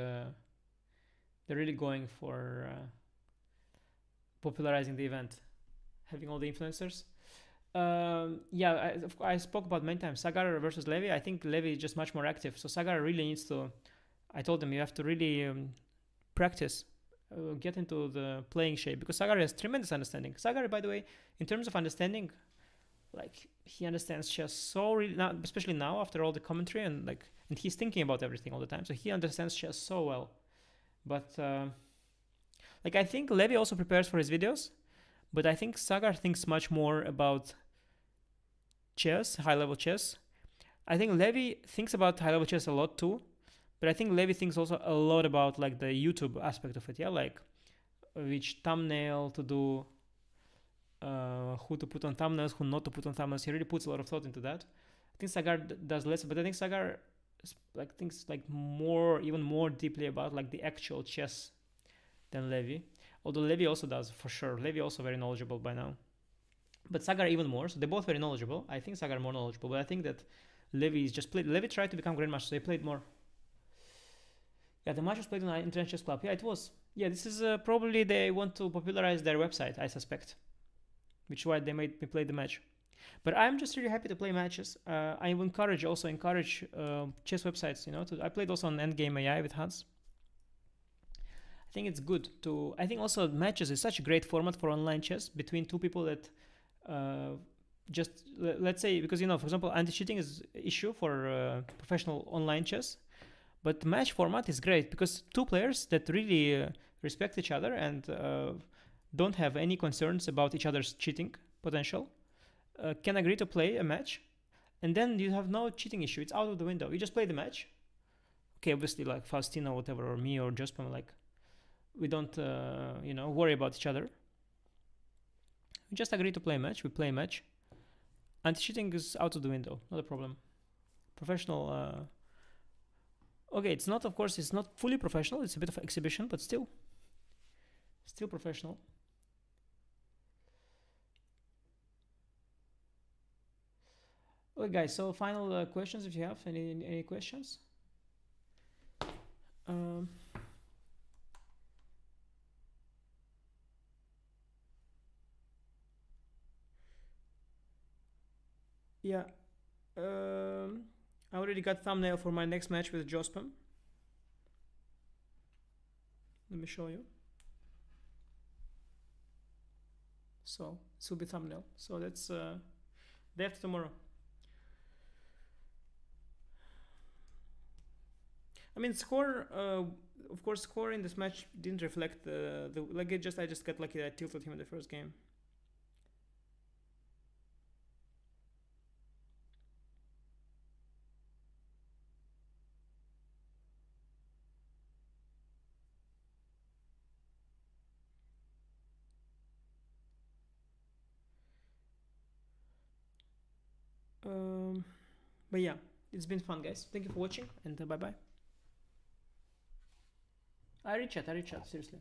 popularizing the event, having all the influencers. I spoke about many times Sagar versus Levy. I think Levy is just much more active, so Sagar really needs to. I told him you have to really practice get into the playing shape, because Sagar has tremendous understanding. Sagar, by the way, in terms of understanding, like he understands chess so really now, especially now after all the commentary, and he's thinking about everything all the time, so he understands chess so well. But like I think Levi also prepares for his videos, but I think Sagar thinks much more about chess, high level chess. I think Levi thinks about high level chess a lot too, but I think Levi thinks also a lot about like the YouTube aspect of it. Yeah, like which thumbnail to do, who to put on thumbnails, who not to put on thumbnails. He really puts a lot of thought into that. I think Sagar does less, but I think Sagar like thinks like more, even more deeply about like the actual chess than Levi. Although Levi also does for sure. Levi also very knowledgeable by now, but Sagar even more. So they're both very knowledgeable. I think Sagar more knowledgeable, but I think that Levi is just played. Levi tried to become grandmaster, so he played more. Yeah, the match was played on Internet Chess Club. Yeah, it was. Yeah, this is probably they want to popularize their website, I suspect, which is why they made me play the match. But I'm just really happy to play matches. I encourage chess websites. I played also on Endgame AI with Hans. I think it's good to. I think also matches is such a great format for online chess between two people that just let's say, because for example, anti-cheating is an issue for professional online chess, but match format is great because two players that really respect each other and don't have any concerns about each other's cheating potential can agree to play a match, and then you have no cheating issue. It's out of the window. You just play the match. Okay, obviously like Faustino, whatever, or me or Jospam, like we don't worry about each other. We just agree to play a match. We play a match. Anti-cheating is out of the window. Not a problem. Professional. Okay, it's not, of course, it's not fully professional. It's a bit of exhibition, but still professional. Okay, guys. So final questions, if you have any questions. Yeah. I already got thumbnail for my next match with Jospam. Let me show you. So this will be thumbnail. So that's day after tomorrow. I mean, score. Of course, score in this match didn't reflect the like. I just got lucky that I tilted him in the first game. But yeah, it's been fun, guys. Thank you for watching, and bye bye. I reach out, seriously.